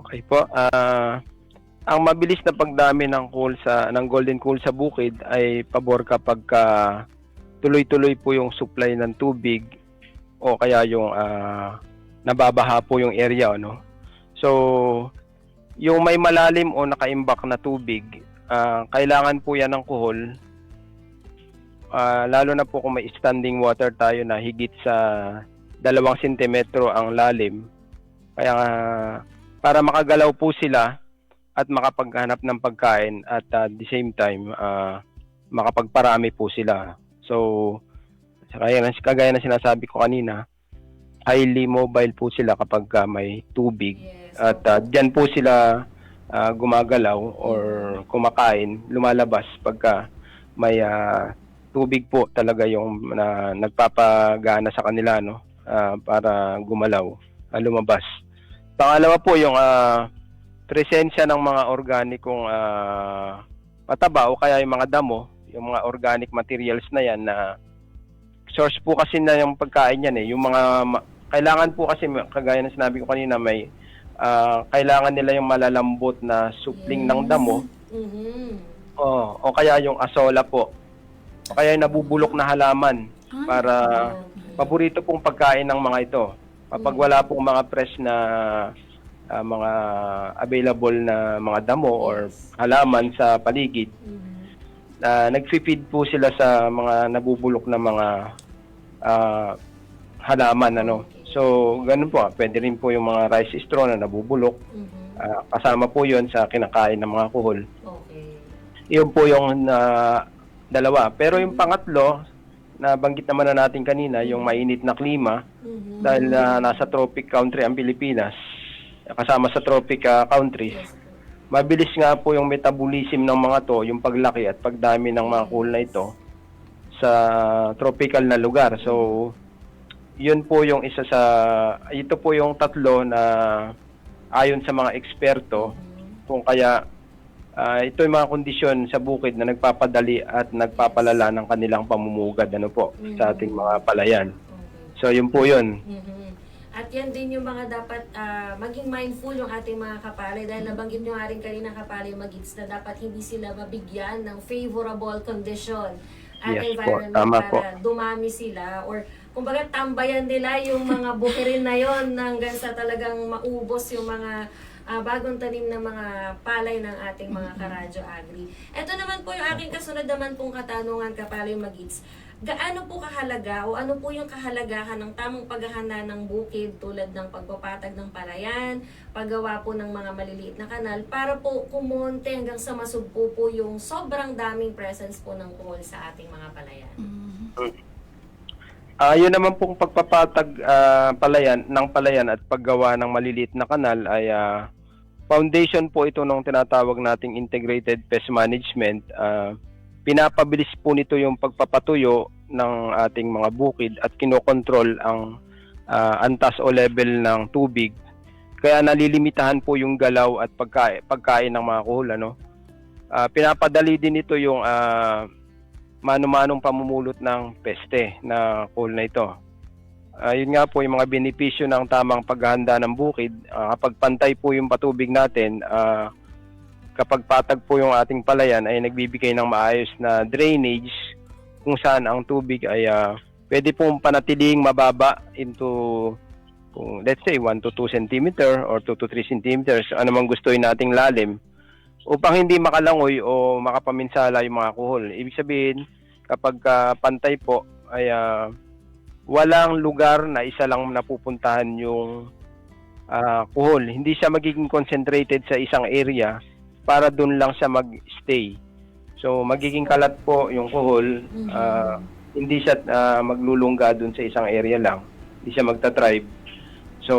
Okay po. Ang mabilis na pagdami ng golden cool sa bukid ay pabor kapag tuloy-tuloy po yung supply ng tubig o kaya yung nababaha po yung area, ano. So, yung may malalim o nakaimbak na tubig, kailangan po yan ng kuhol. Lalo na po kung may standing water tayo na higit sa 2 sentimetro ang lalim. Kaya para makagalaw po sila at makapaghanap ng pagkain at the same time makapagparami po sila. So, kagaya na sinasabi ko kanina, highly mobile po sila kapag may tubig. Yes. At diyan po sila gumagalaw or kumakain, lumalabas pagka may tubig po talaga yung nagpapagana sa kanila, no, para gumalaw, lumabas. Pangalawa po yung presensya ng mga organikong pataba o kaya yung mga damo, yung mga organic materials na yan na source po kasi na yung pagkain yan eh. Yung mga kailangan po kasi, kagaya na sinabi ko kanina, may kailangan nila yung malalambot na supling ng damo. O kaya yung asola po. O kaya yung nabubulok na halaman para paborito pong pagkain ng mga ito. Kapag wala pong mga fresh na mga available na mga damo or halaman sa paligid, nagfi-feed po sila sa mga nabubulok na mga halaman, ano. So, ganun po. Pwede rin po yung mga rice straw na nabubulok. Kasama po yun sa kinakain ng mga kuhol. Okay. Yun po yung dalawa. Pero yung pangatlo, nabanggit naman na natin kanina, yung mainit na klima, dahil nasa tropic country ang Pilipinas, kasama sa tropic countries, mabilis nga po yung metabolism ng mga to, yung paglaki at pagdami ng mga kuhol na ito sa tropical na lugar. So, yun po yung ito po yung tatlo na ayon sa mga eksperto, kung kaya ito yung mga kondisyon sa bukid na nagpapadali at nagpapalala ng kanilang pamumugad, ano po, sa ating mga palayan. So, yun po yun. At yan din yung mga dapat maging mindful yung ating mga kapalay, dahil nabanggit nyo nga rin kanina, Kapalay Magits, na dapat hindi sila mabigyan ng favorable condition at Yes environment po, tama para dumami sila, or kumbaga tambayan nila yung mga bukirin na yon hanggang sa talagang maubos yung mga bagong tanim ng mga palay ng ating mga karadyo agri. Ito naman po yung aking kasunod naman pong katanungan, Kapalay Magits. Gaano po kahalaga o ano po yung kahalagahan ng tamang paghahanda ng bukid tulad ng pagpapatag ng palayan, paggawa po ng mga maliliit na kanal para po kumonte hanggang sa masugpo po yung sobrang daming presence po ng kuhol sa ating mga palayan? Yun naman pong pagpapatag ng palayan at paggawa ng maliliit na kanal ay foundation po ito ng tinatawag nating integrated pest management. Pinapabilis po nito yung pagpapatuyo ng ating mga bukid at kinokontrol ang antas o level ng tubig. kaya nalilimitahan po yung galaw at pagkain ng mga kuhol, ano. Pinapadali din ito yung mano-manong pamumulot ng peste na kuhol na ito. Yun nga po yung mga benepisyo ng tamang paghahanda ng bukid. Kapag pantay po yung patubig natin, kapag patag po yung ating palayan ay nagbibigay ng maayos na drainage kung saan ang tubig ay pwede pong panatiling mababa into let's say 1 to 2 cm or 2 to 3 cm, ano mang gustuin nating lalim, upang hindi makalangoy o makapaminsala yung mga kuhol. Ibig sabihin, kapag pantay po ay walang lugar na isa lang napupuntahan yung kuhol. Hindi siya magiging concentrated sa isang area para doon lang siya mag-stay. So magiging kalat po yung kuhol. Hindi siya maglulungga doon sa isang area lang. Hindi siya magta-thrive. So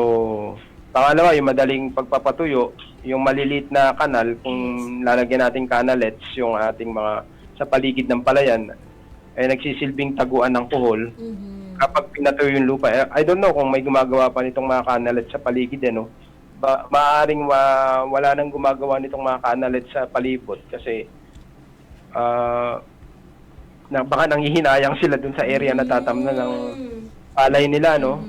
pangalawa, yung madaling pagpapatuyo, yung maliliit na kanal, kung lalagyan natin canalets yung ating mga sa paligid ng palayan, ay nagsisilbing taguan ng kuhol. Kapag pinatuyo yung lupa, I don't know kung may gumagawa pa nitong mga canalets sa paligid, no? Maaaring wala nang gumagawa nitong mga canalets sa palibot kasi baka nanghihinayang sila dun sa area na tatamnan ng palay nila, no?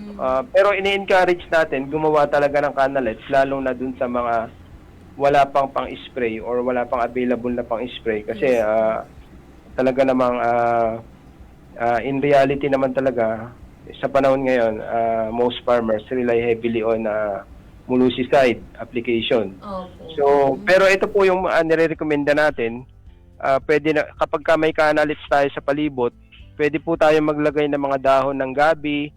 Pero ini-encourage natin gumawa talaga ng canalets, lalo na dun sa mga wala pang pang-spray or wala pang available na pang-spray kasi talaga namang in reality naman talaga sa panahon ngayon, most farmers rely heavily on mulucicide application. So, pero ito po yung nire-recommenda natin. Pwede na, kapag may canalets tayo sa palibot, pwede po tayo maglagay ng mga dahon ng gabi,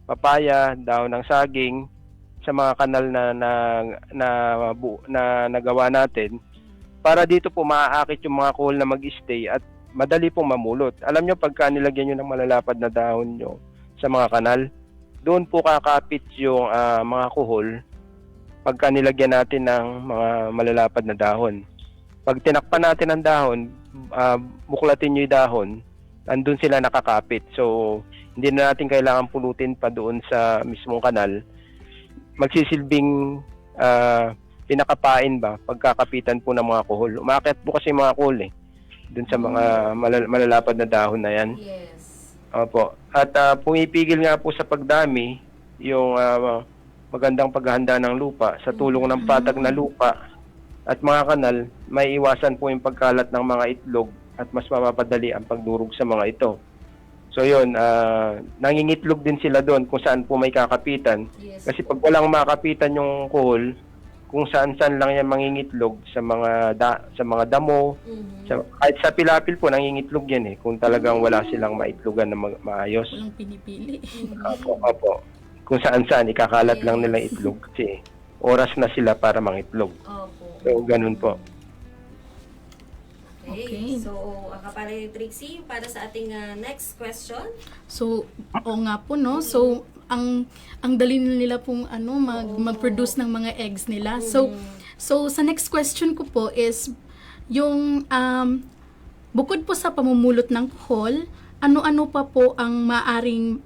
papaya, dahon ng saging sa mga kanal na nagawa natin para dito po maaakit yung mga kuhol na mag-stay at madali pong mamulot. Alam nyo, pagka nilagyan nyo ng malalapad na dahon nyo sa mga kanal, doon po kakapit yung mga kuhol pagka nilagyan natin ng mga malalapad na dahon. Pag tinakpan natin ang dahon, buklatin nyo yung dahon, andun sila nakakapit. So, hindi na natin kailangan pulutin pa doon sa mismong kanal. Magsisilbing pinakapain ba, pagkakapitan po ng mga kuhol. Umakyat po kasi mga kuhol doon sa mga malalapad na dahon na yan. Yes. Opo. At pumipigil nga po sa pagdami yung magandang paghahanda ng lupa sa tulong ng patag na lupa at mga kanal, may iwasan po yung pagkalat ng mga itlog at mas mapapadali ang pagdurog sa mga ito. So yun, nangingitlog din sila doon kung saan po may kakapitan. Yes. Kasi pag walang makapitan yung kuhol, kung saan-saan lang yan mangingitlog sa mga damo, kahit sa pilapil po nangingitlog yan kung talagang wala silang maitlogan na maayos. Walang pinipili. Opo. Kung saan-saan ikakalat lang nilang itlog kasi oras na sila para mangitlog. Opo. So ganun po. Okay. So, Kapalay Trixie, para sa ating next question. So, oo nga po, no? So, ang dali nila pong mag-produce ng mga eggs nila. So sa next question ko po is yung bukod po sa pamumulot ng kuhol, ano-ano pa po ang maaring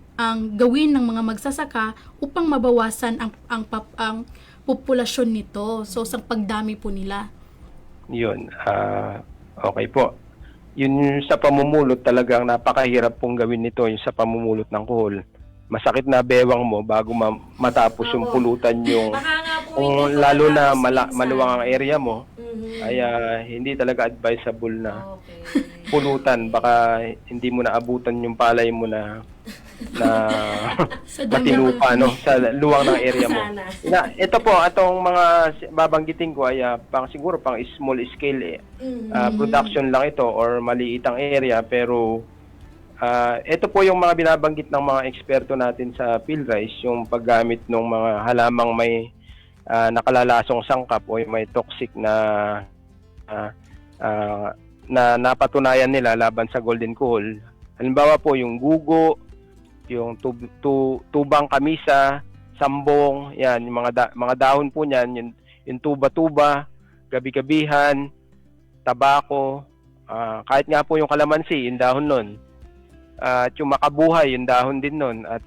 gawin ng mga magsasaka upang mabawasan ang populasyon nito. So, sa pagdami po nila. Yun. Okay po. Yun sa pamumulot talagang napakahirap pong gawin nito, yung sa pamumulot ng kuhol. Masakit na bewang mo bago matapos yung pulutan yung kung lalo na maluwang ang area mo, ay hindi talaga advisable na pulutan. Baka hindi mo naabutan yung palay mo na matinupa sa luwang ng area mo. Ito po, atong mga babanggitin ko ay siguro pang small scale production lang ito or maliit ang area, pero ito po yung mga binabanggit ng mga eksperto natin sa PhilRice, yung paggamit ng mga halamang may nakalalasong sangkap o may toxic na napatunayan nila laban sa golden kuhol. Halimbawa po yung gugo, yung tubang kamisa, sambong, yan, yung mga dahon po niyan, yung tuba-tuba, gabi-gabihan, tabako, kahit nga po yung kalamansi, yung dahon nun. At yung makabuhay, yung dahon din nun, at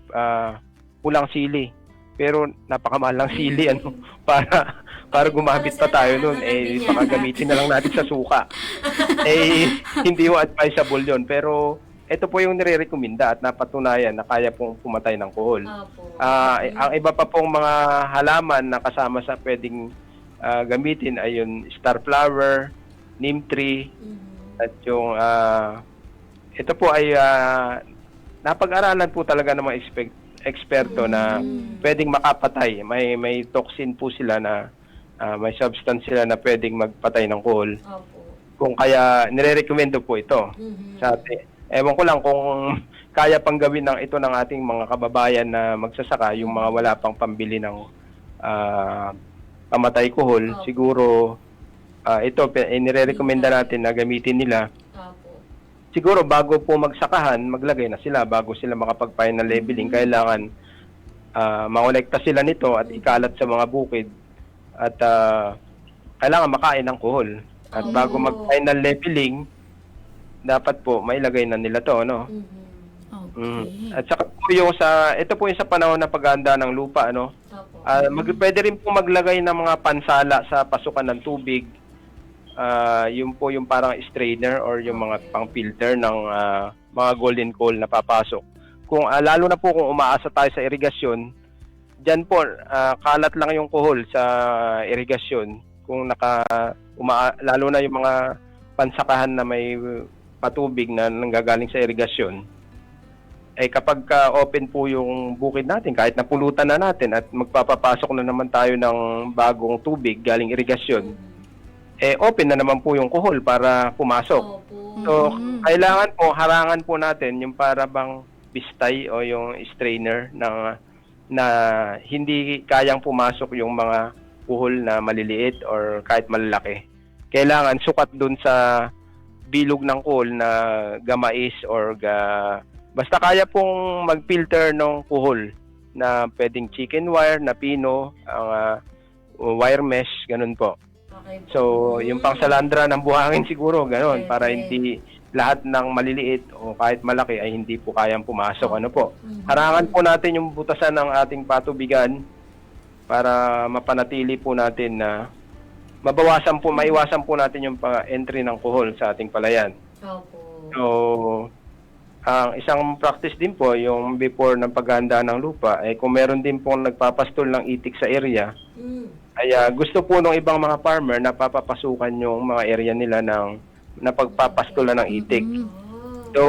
pulang sili. pero napakamahal ng sili para gumamit pa tayo noon, baka gamitin na lang natin sa suka. Hindi mo advisable yun, pero ito po yung nire-recommenda at napatunayan na kaya pong pumatay ng kuhol. Opo. Ang iba pa pong mga halaman na kasama sa pwedeng gamitin ay yung star flower, neem tree, at yung ito po ay napag-aralan po talaga ng mga eksperto na pwedeng makapatay. May toxin po sila na may substance sila na pwedeng magpatay ng kuhol. Opo. Kung kaya nire-recommendo po ito sa atin. Ewan ko lang kung kaya pang gawin ito ng ating mga kababayan na magsasaka, yung mga wala pang pambili ng pamatay kuhol. Siguro ito nire-recommenda natin na gamitin nila. Opo. Siguro bago po magsakahan, maglagay na sila bago sila makapag-final leveling. Kailangan makolekta sila nito at ikalat sa mga bukid at kailangan makain ng kuhol. At bago mag-final leveling, dapat po mailagay na nila to, no? Okay. At saka po ito po yung sa panahon na paghahanda ng lupa, no? Opo. Pwede rin po maglagay ng mga pansala sa pasukan ng tubig. Yun po yung parang strainer or yung mga pang-filter ng mga golden coal na papasok. Kung lalo na po kung umaasa tayo sa irigasyon, diyan po kalat lang yung kuhol sa irigasyon. Kung lalo na yung mga pansakahan na may patubig na nanggagaling sa irigasyon, kapag open po yung bukid natin, kahit napulutan na natin at magpapapasok na naman tayo ng bagong tubig galing irigasyon, open na naman po yung kuhol para pumasok. Opo. So, kailangan po, harangan po natin yung para bang pistay o yung strainer na hindi kayang pumasok yung mga kuhol na maliliit or kahit malalaki. Kailangan sukat dun sa bilog ng kuhol na gamais or basta kaya pong mag-filter ng kuhol na pwedeng chicken wire, na pino, ang wire mesh, ganun po. Okay po. So, yung pangsalandra ng buhangin siguro, ganun, Okay, para okay. hindi lahat ng maliliit o kahit malaki ay hindi po kayang pumasok. Ano po? Harangan po natin yung butasan ng ating patubigan para mapanatili po natin na maiwasan po natin yung entry ng kuhol sa ating palayan. Opo. So, ang isang practice din po, yung before ng paghahanda ng lupa, kung meron din pong nagpapastol ng itik sa area, ay gusto po ng ibang mga farmer na papapasukan yung mga area nila na pagpapastulan ng itik. So,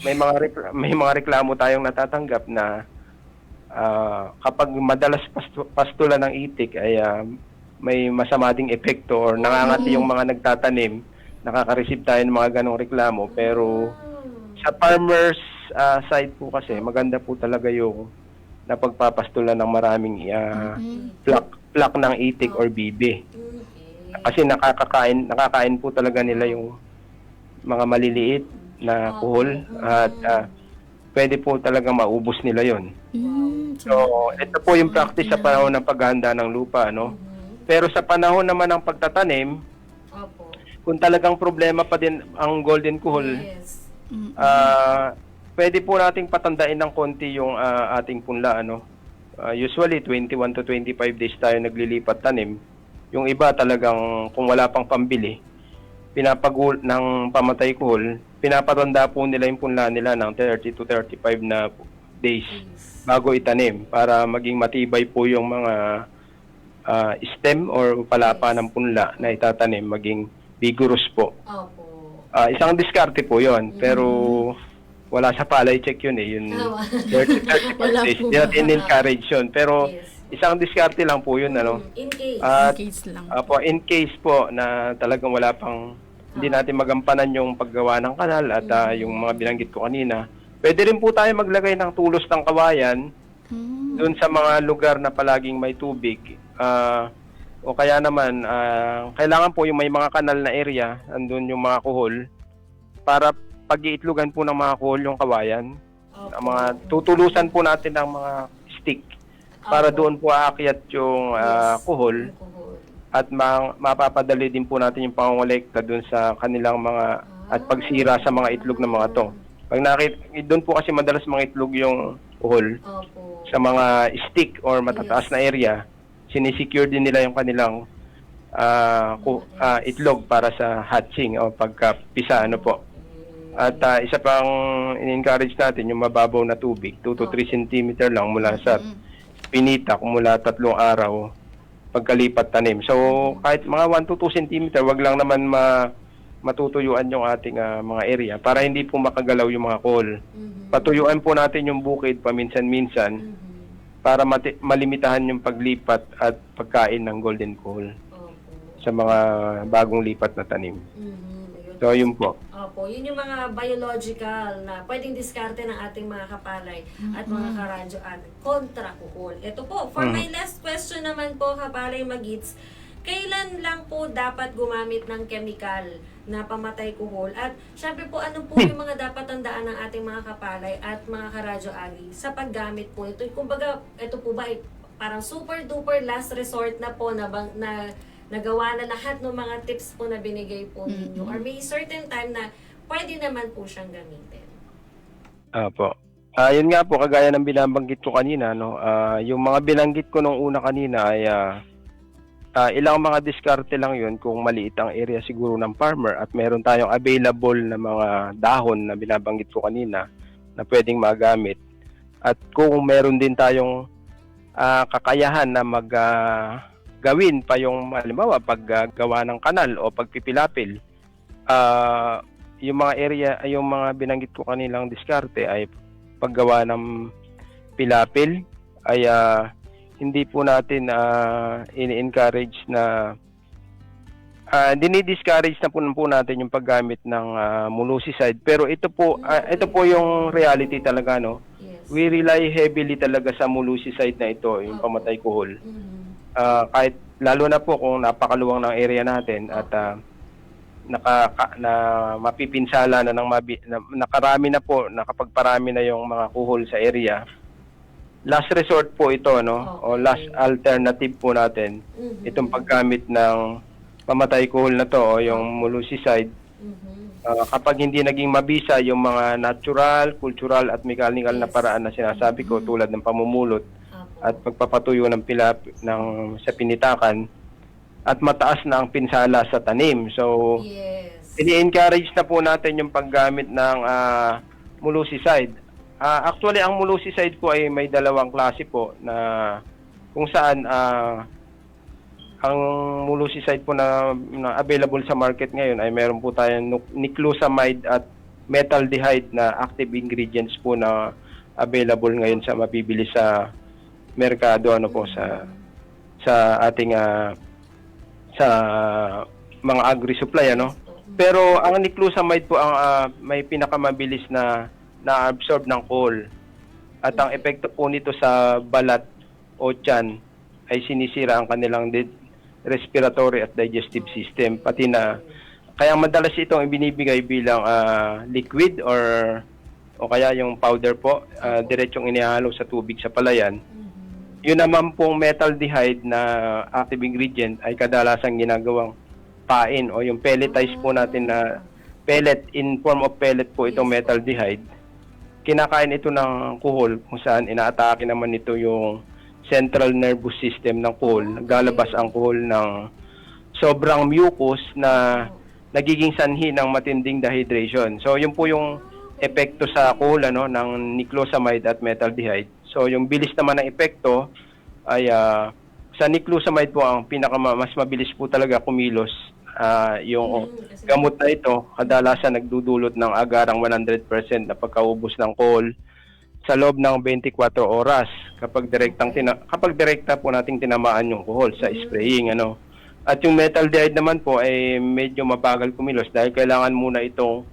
may mga reklamo tayong natatanggap na kapag madalas pastulan ng itik ay may masama ding epekto or nangangati yung mga nagtatanim, nakaka-receive tayo ng mga ganong reklamo. Pero sa farmers side po kasi, maganda po talaga yung napagpapastulan ng maraming plak ng itik or bibi. Kasi nakakain po talaga nila yung mga maliliit na kuhol at pwede po talaga maubos nila yon. So, ito po yung practice sa panahon ng paghahanda ng lupa, no? Pero sa panahon naman ng pagtatanim, Opo. kung talagang problema pa din ang golden kuhol, Yes. pwede po nating patandain ng konti yung ating punla, ano? Usually 21 to 25 days tayo naglilipat tanim. Yung iba talagang kung wala pang pambili, pinapagul ng pamatay kuhol, pinapatanda po nila yung punla nila ng 30 to 35 na days bago itanim para maging matibay po yung mga stem or palapa ng punla na itatanim, maging vigorous po. Opo. Isang diskarte po yon, pero wala sa palay check yun yun 30 Wala days. po. Hindi natin encourage yun, pero isang diskarte lang po yun, ano. In case. At case lang. in case po na talagang wala pang hindi natin magampanan yung paggawa ng kanal at yung mga binanggit ko kanina, pwede rin po tayo maglagay ng tulos ng kawayan doon sa mga lugar na palaging may tubig. O kaya naman, kailangan po yung may mga kanal na area, andun yung mga kuhol, para pag-iitlugan po ng mga kuhol yung kawayan. Ang mga tutulusan po natin ng mga stick para doon po aakyat yung kuhol at mapapadali din po natin yung pangongolekta doon sa kanilang mga at pagsira sa mga itlog ng mga to. Pag doon po kasi madalas mga itlog yung alcohol Opo. sa mga stick or matataas na area, sinisecure din nila yung kanilang itlog para sa hatching o pagkapisa, ano po. At isa pang in-encourage natin yung mababaw na tubig, 2 to 3 cm lang mula sa pinitak mula 3 araw pagkalipat tanim. So kahit mga 1 to 2 cm, wag lang naman matutuyuan yung ating mga area para hindi po makagalaw yung mga kohol. Patuyuan po natin yung bukid paminsan-minsan para malimitahan yung paglipat at pagkain ng golden kohol sa mga bagong lipat na tanim. So, yun po. Opo, yun yung mga biological na pwedeng diskarte ng ating mga kapalay at mga karadyo at kontra kuhol. Ito po, for my last question naman po, kapalay magits, kailan lang po dapat gumamit ng chemical na pamatay kuhol? At syempre po, ano po yung mga dapat tandaan ng ating mga kapalay at mga karadyo agi sa paggamit po ito? Kumbaga, ito po ba ay parang super duper last resort na po na nagawa na lahat ng mga tips po na binigay po ninyo? Or may certain time na pwede naman po siyang gamitin? Apo. Yun nga po, kagaya ng binabanggit ko kanina, no? Yung mga binanggit ko nung una kanina ay ilang mga diskarte lang yun kung maliit ang area siguro ng farmer at meron tayong available na mga dahon na binabanggit ko kanina na pwedeng magamit. At kung meron din tayong kakayahan na gawin pa yung halimbawa paggawa ng kanal o pagpipilapil, yung mga area, yung mga binanggit ko kanilang diskarte ay paggawa ng pilapil ay hindi po natin ini-encourage na dinidiscourage na po natin yung paggamit ng molluscicide, pero ito po yung reality talaga, no. Yes. We rely heavily talaga sa molluscicide na ito, yung pamatay kuhol. Kahit lalo na po kung napakaluwang ng area natin at mapipinsala na nakarami na po, nakapagparami na yung mga kuhol sa area. Last resort po ito, no? O last alternative po natin itong paggamit ng pamatay kuhol na to o yung molluscicide. Kapag hindi naging mabisa yung mga natural, cultural at mechanical na paraan na sinasabi ko tulad ng pamumulot at pagpapatuyo ng sa pinitakan at mataas na ang pinsala sa tanim. So, ini-encourage na po natin yung paggamit ng molluscicide. Actually, ang molluscicide po ay may dalawang klase po na kung saan ang molluscicide po na available sa market ngayon ay meron po tayong niclosamide at metaldehyde na active ingredients po na available ngayon sa mabibili sa merkado, ano po, sa ating sa mga agri-supply, ano. Pero ang niclosamide po ang may pinakamabilis na na-absorb ng coal. At ang epekto po nito sa balat o tiyan ay sinisira ang kanilang respiratory at digestive system. Pati na, kaya madalas itong ibinibigay bilang liquid o kaya yung powder po, diretsong inihalo sa tubig sa palayan. Yun naman pong metaldehyde na active ingredient ay kadalasang ginagawang pain o yung pelletize po natin na pellet, in form of pellet po itong metaldehyde. Kinakain ito ng kuhol kung saan inaatake naman ito yung central nervous system ng kuhol. Naglalabas ang kuhol ng sobrang mucus na nagiging sanhi ng matinding dehydration. So yun po yung epekto sa kuhol, ano, ng niclosamide at metaldehyde. So yung bilis naman ng epekto ay sa niclosamide po ang mas mabilis po talaga kumilos. Yung gamot na ito kadalasan nagdudulot ng agarang 100% na pagkaubos ng kuhol sa loob ng 24 oras kapag direkta po nating tinamaan yung kuhol sa spraying, ano. At yung metaldehyde naman po ay medyo mabagal kumilos dahil kailangan muna itong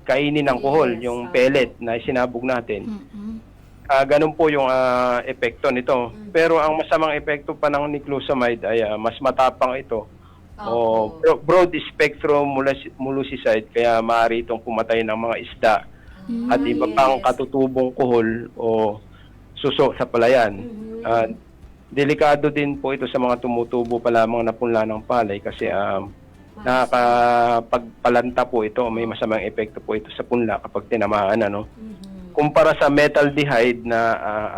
kainin ng kuhol, yung pellet na isinabog natin. Ganun po yung epekto nito. Pero ang masamang epekto pa ng niclosamide ay mas matapang ito. O broad spectrum molluscicide, kaya maaari itong pumatay ng mga isda at iba pang katutubong kuhol o suso sa palayan. Delikado din po ito sa mga tumutubo pa lamang na punla ng palay kasi nakakapagpalanta po ito, may masamang epekto po ito sa punla kapag tinamaan, ano. kumpara sa metaldehyde na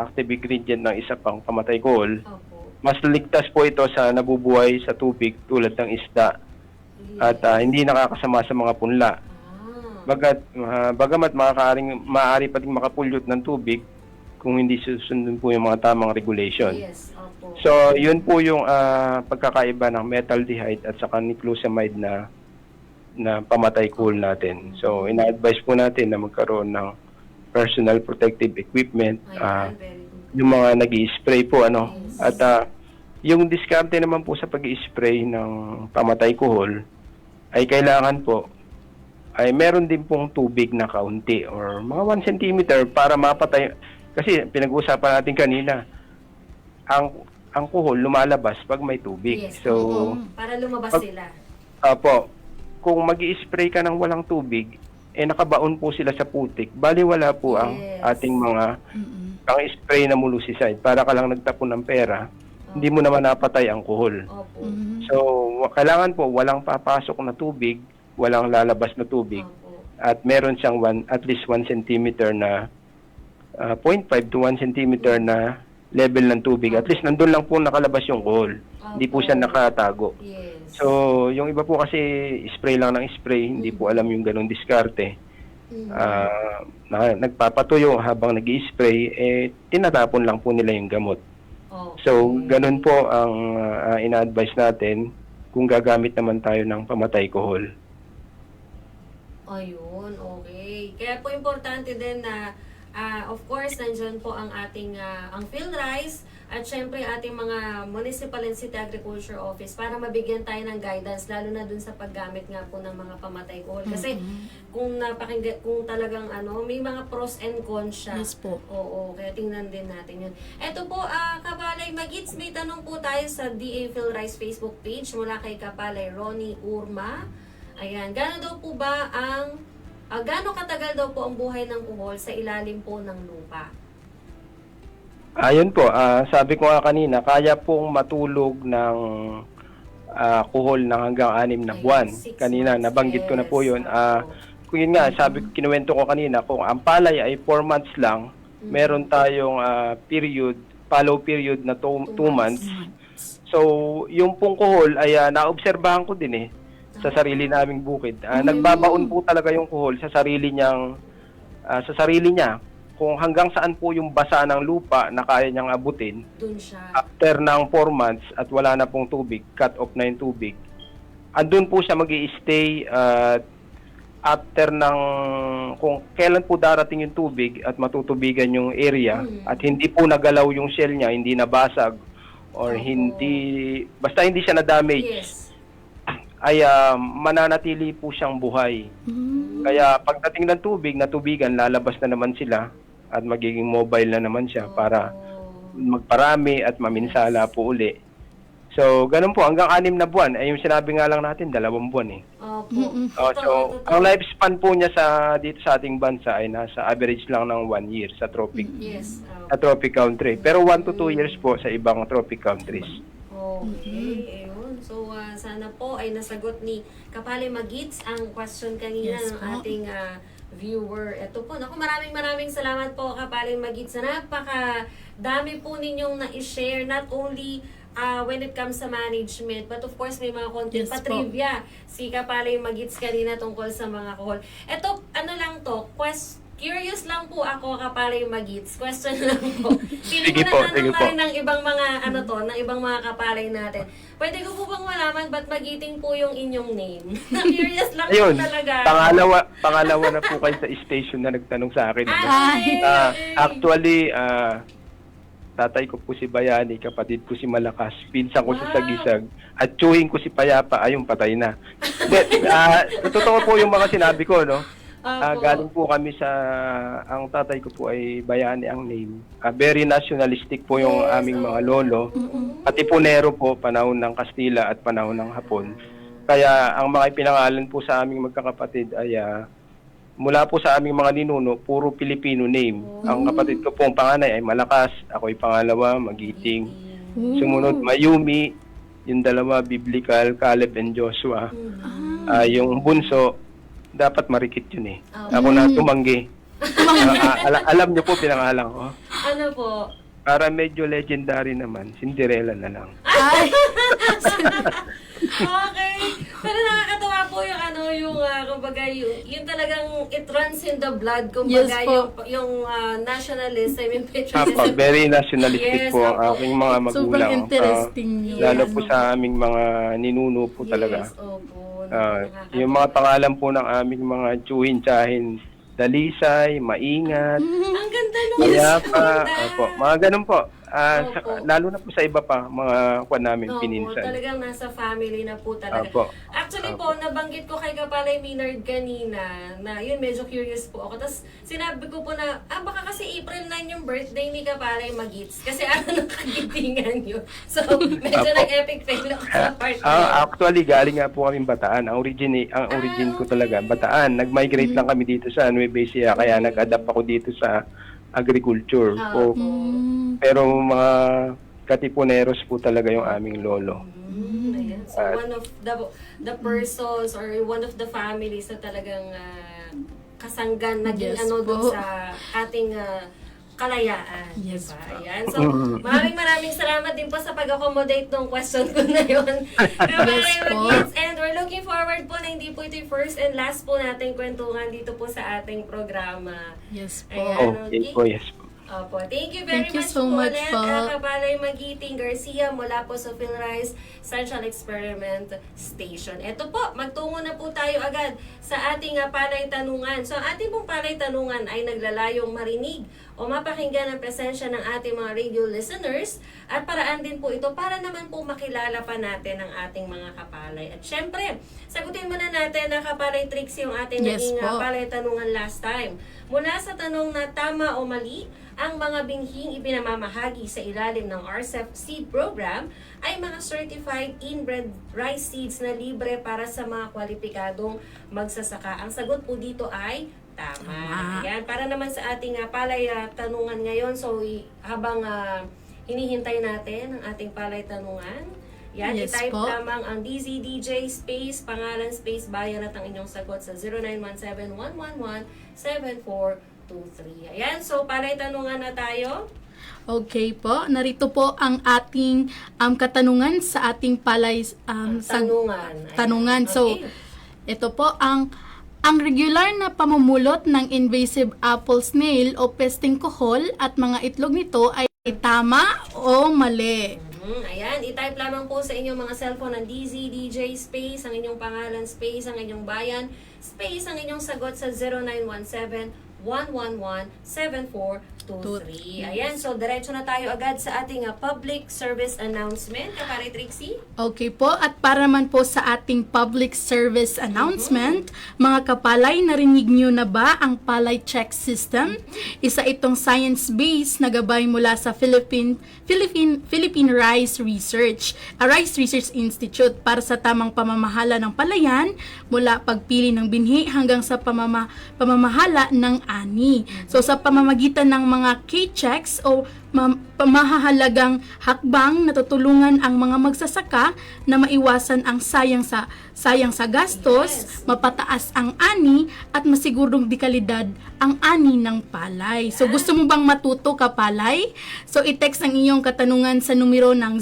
active ingredient ng isa pang pamatay kohol, Opo. mas ligtas po ito sa nabubuhay sa tubig tulad ng isda at hindi nakakasama sa mga punla. Bagamat maaari pa ding makapulyot ng tubig kung hindi susundin po yung mga tamang regulation. Yes, opo. So, yun po yung pagkakaiba ng metaldehyde at saka niclosamide na pamatay kohol natin. So, ina-advise po natin na magkaroon ng personal protective equipment, Ayan, very good. yung mga nag-i-spray po, ano. At yung diskarte naman po sa pag-i-spray ng pamatay kohol ay kailangan po ay meron din pong tubig na kaunti or mga 1 centimeter para mapatay. Kasi pinag-uusapan natin kanina, ang kuhol lumalabas pag may tubig. Yes. So, Para lumabas sila. Apo, kung mag-i-spray ka ng walang tubig, nakabaon po sila sa putik. Bali wala po ang ating mga pang-spray na molusicide. Para ka lang nagtapon ng pera, hindi mo naman napatay ang kuhol. Opo. So, kailangan po walang papasok na tubig, walang lalabas na tubig, Opo. at meron siyang at least 1 centimeter na 0.5 to 1 centimeter na level ng tubig. At least nandun lang po nakalabas yung kuhol. Hindi po siya nakatago. Yes. So, yung iba po kasi spray lang ng spray, hindi po alam yung ganung diskarte. Nagpapatuyo habang nag-i-spray, tinatapon lang po nila yung gamot. Okay. So, ganun po ang ina-advise natin kung gagamit naman tayo ng pamatay kohol. Ayun, okay. Kaya po importante din na of course, nandyan po ang ating ang PhilRice at syempre ating mga Municipal and City Agriculture Office para mabigyan tayo ng guidance lalo na dun sa paggamit nga po ng mga pamatay kohol. Kasi kung talagang may mga pros and cons siya. Yes po. Oo, kaya tingnan din natin yun. Eto po, Kapalay Magits, may tanong po tayo sa DA PhilRice Facebook page mula kay Kapalay Ronnie Urma. Ayan, gaano katagal daw po ang buhay ng kuhol sa ilalim po ng lupa? Ayun po, sabi ko nga kanina, kaya pong matulog ng kuhol ng hanggang 6 na buwan. 6 Kanina, months, nabanggit ko na po yun. yes. Kung yun nga, kinuwento ko kanina, kung ang palay ay 4 months lang, meron tayong follow period na 2 months. So, yung pong kuhol ay naobserbahan ko din sa sarili naming bukid. Nagbabaon po talaga yung kuhol sa sarili niya. Kung hanggang saan po yung basa ng lupa na kaya niyang abutin, Dun siya. after ng 4 months at wala na pong tubig, cut off na yung tubig, andun po siya mag-i-stay after ng kung kailan po darating yung tubig at matutubigan yung area at hindi po nagalaw yung shell niya, hindi nabasag or basta hindi siya na-damage. Yes. Ay mananatili po siyang buhay. Kaya pagdating ng tubig, natubigan, lalabas na naman sila at magiging mobile na naman siya para magparami at maminsala po uli. So, ganun po, hanggang 6 na buwan. Yung sinabi nga lang natin, 2 buwan Opo. So, ang lifespan po niya dito sa ating bansa ay nasa average lang ng 1 year sa tropic. Yes. Sa tropic country. Pero 1 to 2 years po sa ibang tropic countries. Okay, ayun. So, sana po ay nasagot ni Kapalay Magits ang question kanina Yes ng po. ating viewer. Ito po. Naku, maraming salamat po, Kapalay Magits. Napaka-dami po ninyong na-share. Not only when it comes sa management, but of course, may mga content Yes po. pa-trivia. Si Kapalay Magits kanina tungkol sa mga kuhol. Ito, curious lang po ako, Kapalay Magits. Question lang po. Pili Sige ko po, na sige tanong po. rin ng ibang mga ng ibang mga kapalay natin. Pwede ko po bang malaman ba't Magiting po yung inyong name? Curious lang Ayun, po talaga. pangalawa na po kayo sa station na nagtanong sa akin. Okay. Actually, tatay ko po si Bayani, kapatid ko si Malakas, pinsan ko si Sagisag, at tsuhin ko si Payapa, ayun, patay na. Totoo po yung mga sinabi ko, no? Galing po kami ang tatay ko po ay Bayani ang name. Very nationalistic po yung aming mga lolo. Pati Punero po, panahon ng Kastila at panahon ng Hapon. Kaya ang mga ipinangalan po sa aming magkakapatid ay mula po sa aming mga ninuno, puro Filipino name. Ang kapatid ko po ang panganay ay Malakas, ako'y pangalawa, Magiting. Sumunod, Mayumi, yung dalawa, Biblical, Caleb and Joshua. Yung bunso, dapat Marikit yun Ako na tumanggi. Alam niyo po pinangalan ko. Ano po? Para medyo legendary naman, Cinderella na lang. Ay, Okay. Pero nakakatawa po yung kumbaga yung talagang it runs in the blood, kumbaga Yes po. yung nationalism, yung Apa, patriotism. very nationalistic Yes, po ang opo. aking mga magulang. sobrang interesting yun. Lalo po sa aming mga ninuno po talaga. Yes, opo. Yung mga pangalan po ng aming mga tsuhin-tsahin, Dalisay, Maingat, Ang ganda nung Mayapa, ganda. opo, mga ganun po. Opo. Lalo na po sa iba pa, mga kwan namin Opo, pininsan. talagang nasa family na po talaga. Opo. Actually po, nabanggit ko kay Kapalay Maynard kanina na yun, medyo curious po ako. Tapos sinabi ko po na, baka kasi April 9 yung birthday ni Kapalay Magits. Kasi ng kagitingan yun. So, medyo Opo. nag-epic fail ako sa part na yun. Actually, galing nga po kami Bataan. Ang origin ko talaga, Bataan. Nag-migrate lang kami dito sa Nueva Ecija, kaya nag-adapt ako dito sa agriculture. Opo. Pero mga Katipuneros po talaga yung aming lolo. Ayan. So, one of the persons or one of the families na talagang kasanggan naging Yes dun po. sa ating kalayaan. Yes Diba? po. Ayan. So, maraming salamat din po sa pag-accommodate ng question ko na yun. Yes po. And we're looking forward po na hindi po ito yung first and last po nating kwentuhan dito po sa ating programa. Yes po. Ayan. Okay po, yes po. Opo. Thank you very Thank you much so po much ulit, po. Kapalay Magiting Garcia mula po sa PhilRise Central Experiment Station. Ito po, magtungo na po tayo agad sa ating palay tanungan. So, ang ating pong palay tanungan ay naglalayong marinig o mapakinggan ang presensya ng ating mga radio listeners at paraan din po ito para naman po makilala pa natin ang ating mga kapalay. At syempre, sagutin muna natin na Kapalay Trixie yung ating Yes naging po. palay tanungan last time. Mula sa tanong na tama o mali, ang mga binhing ipinamamahagi sa ilalim ng RCEP Seed Program ay mga certified inbred rice seeds na libre para sa mga kwalipikadong magsasaka. Ang sagot po dito ay tama. Tama. Ayan, para naman sa ating palay tanungan ngayon, so habang hinihintay natin ang aating palay tanungan, yan, Yes i-type po. lamang ang DZDJ space, pangalan space, bayan at ang inyong sagot sa 0917-111-7423. Ayan, so palay tanungan na tayo. Okay po, narito po ang ating katanungan sa ating palay Tanungan. Ayan. tanungan. So, Okay. ito po ang regular na pamumulot ng invasive apple snail o pesting kohol at mga itlog nito ay tama o mali. Ayan, i-type lamang po sa inyong mga cellphone ang DZDJ space, ang inyong pangalan space, ang inyong bayan space, ang inyong sagot sa 0917-111-7423. Ayan, so diretso na tayo agad sa ating public service announcement. Kapare Trixie? Okay po, at para naman po sa ating public service announcement, mga kapalay, narinig nyo na ba ang Palay Check System? Isa itong science-based na gabay mula sa Philippine Rice Research Institute para sa tamang pamamahala ng palayan mula pagpili ng binhi hanggang sa pamamahala ng ani. So sa pamamagitan ng mga K-checks o pamahahalagang hakbang na tutulungan ang mga magsasaka na maiwasan ang sayang sa gastos, Yes. mapataas ang ani at masigurong dekalidad ang ani ng palay. So gusto mo bang matuto ka palay? So i-text ang iyong katanungan sa numero ng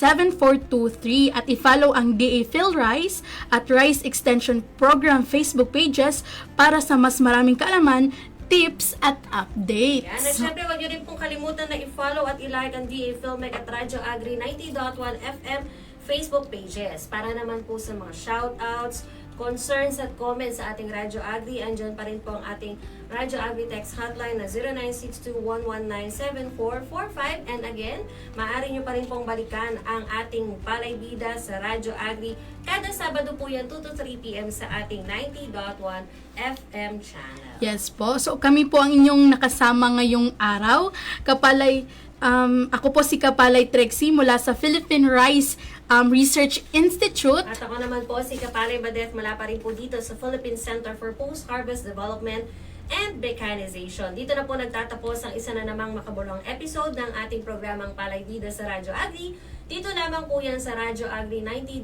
0917-111-7423 at i-follow ang DA PhilRice at Rice Extension Program Facebook pages para sa mas maraming kaalaman, tips at Yan. At updates. syempre, huwag nyo rin pong kalimutan na i-follow at i-like ang DA Filmec at Radyo Agri 90.1 FM Facebook pages. Para naman po sa mga shoutouts, concerns at comments sa ating Radyo Agri, andyan pa rin po ang ating Radyo Agri text hotline na 0962-119-7445. And again, maaari nyo pa rin pong balikan ang ating Palay Bida sa Radyo Agri. Kada Sabado po yan, 2 to 3 p.m. sa ating 90.1 FM channel. Yes po. So kami po ang inyong nakasama ngayong araw. Ako po si Kapalay Trixie mula sa Philippine Rice Research Institute. At ako naman po si Kapalay Badet mula pa rin po dito sa Philippine Center for Post-Harvest Development and Mechanization. Dito na po nagtatapos ang isa na namang makabulong episode ng ating programang Palay Bida sa Radyo Agri. Dito lamang po yan sa Radyo Agri 90.1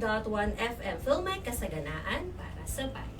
FM Filmec, kasaganaan para sa bayan.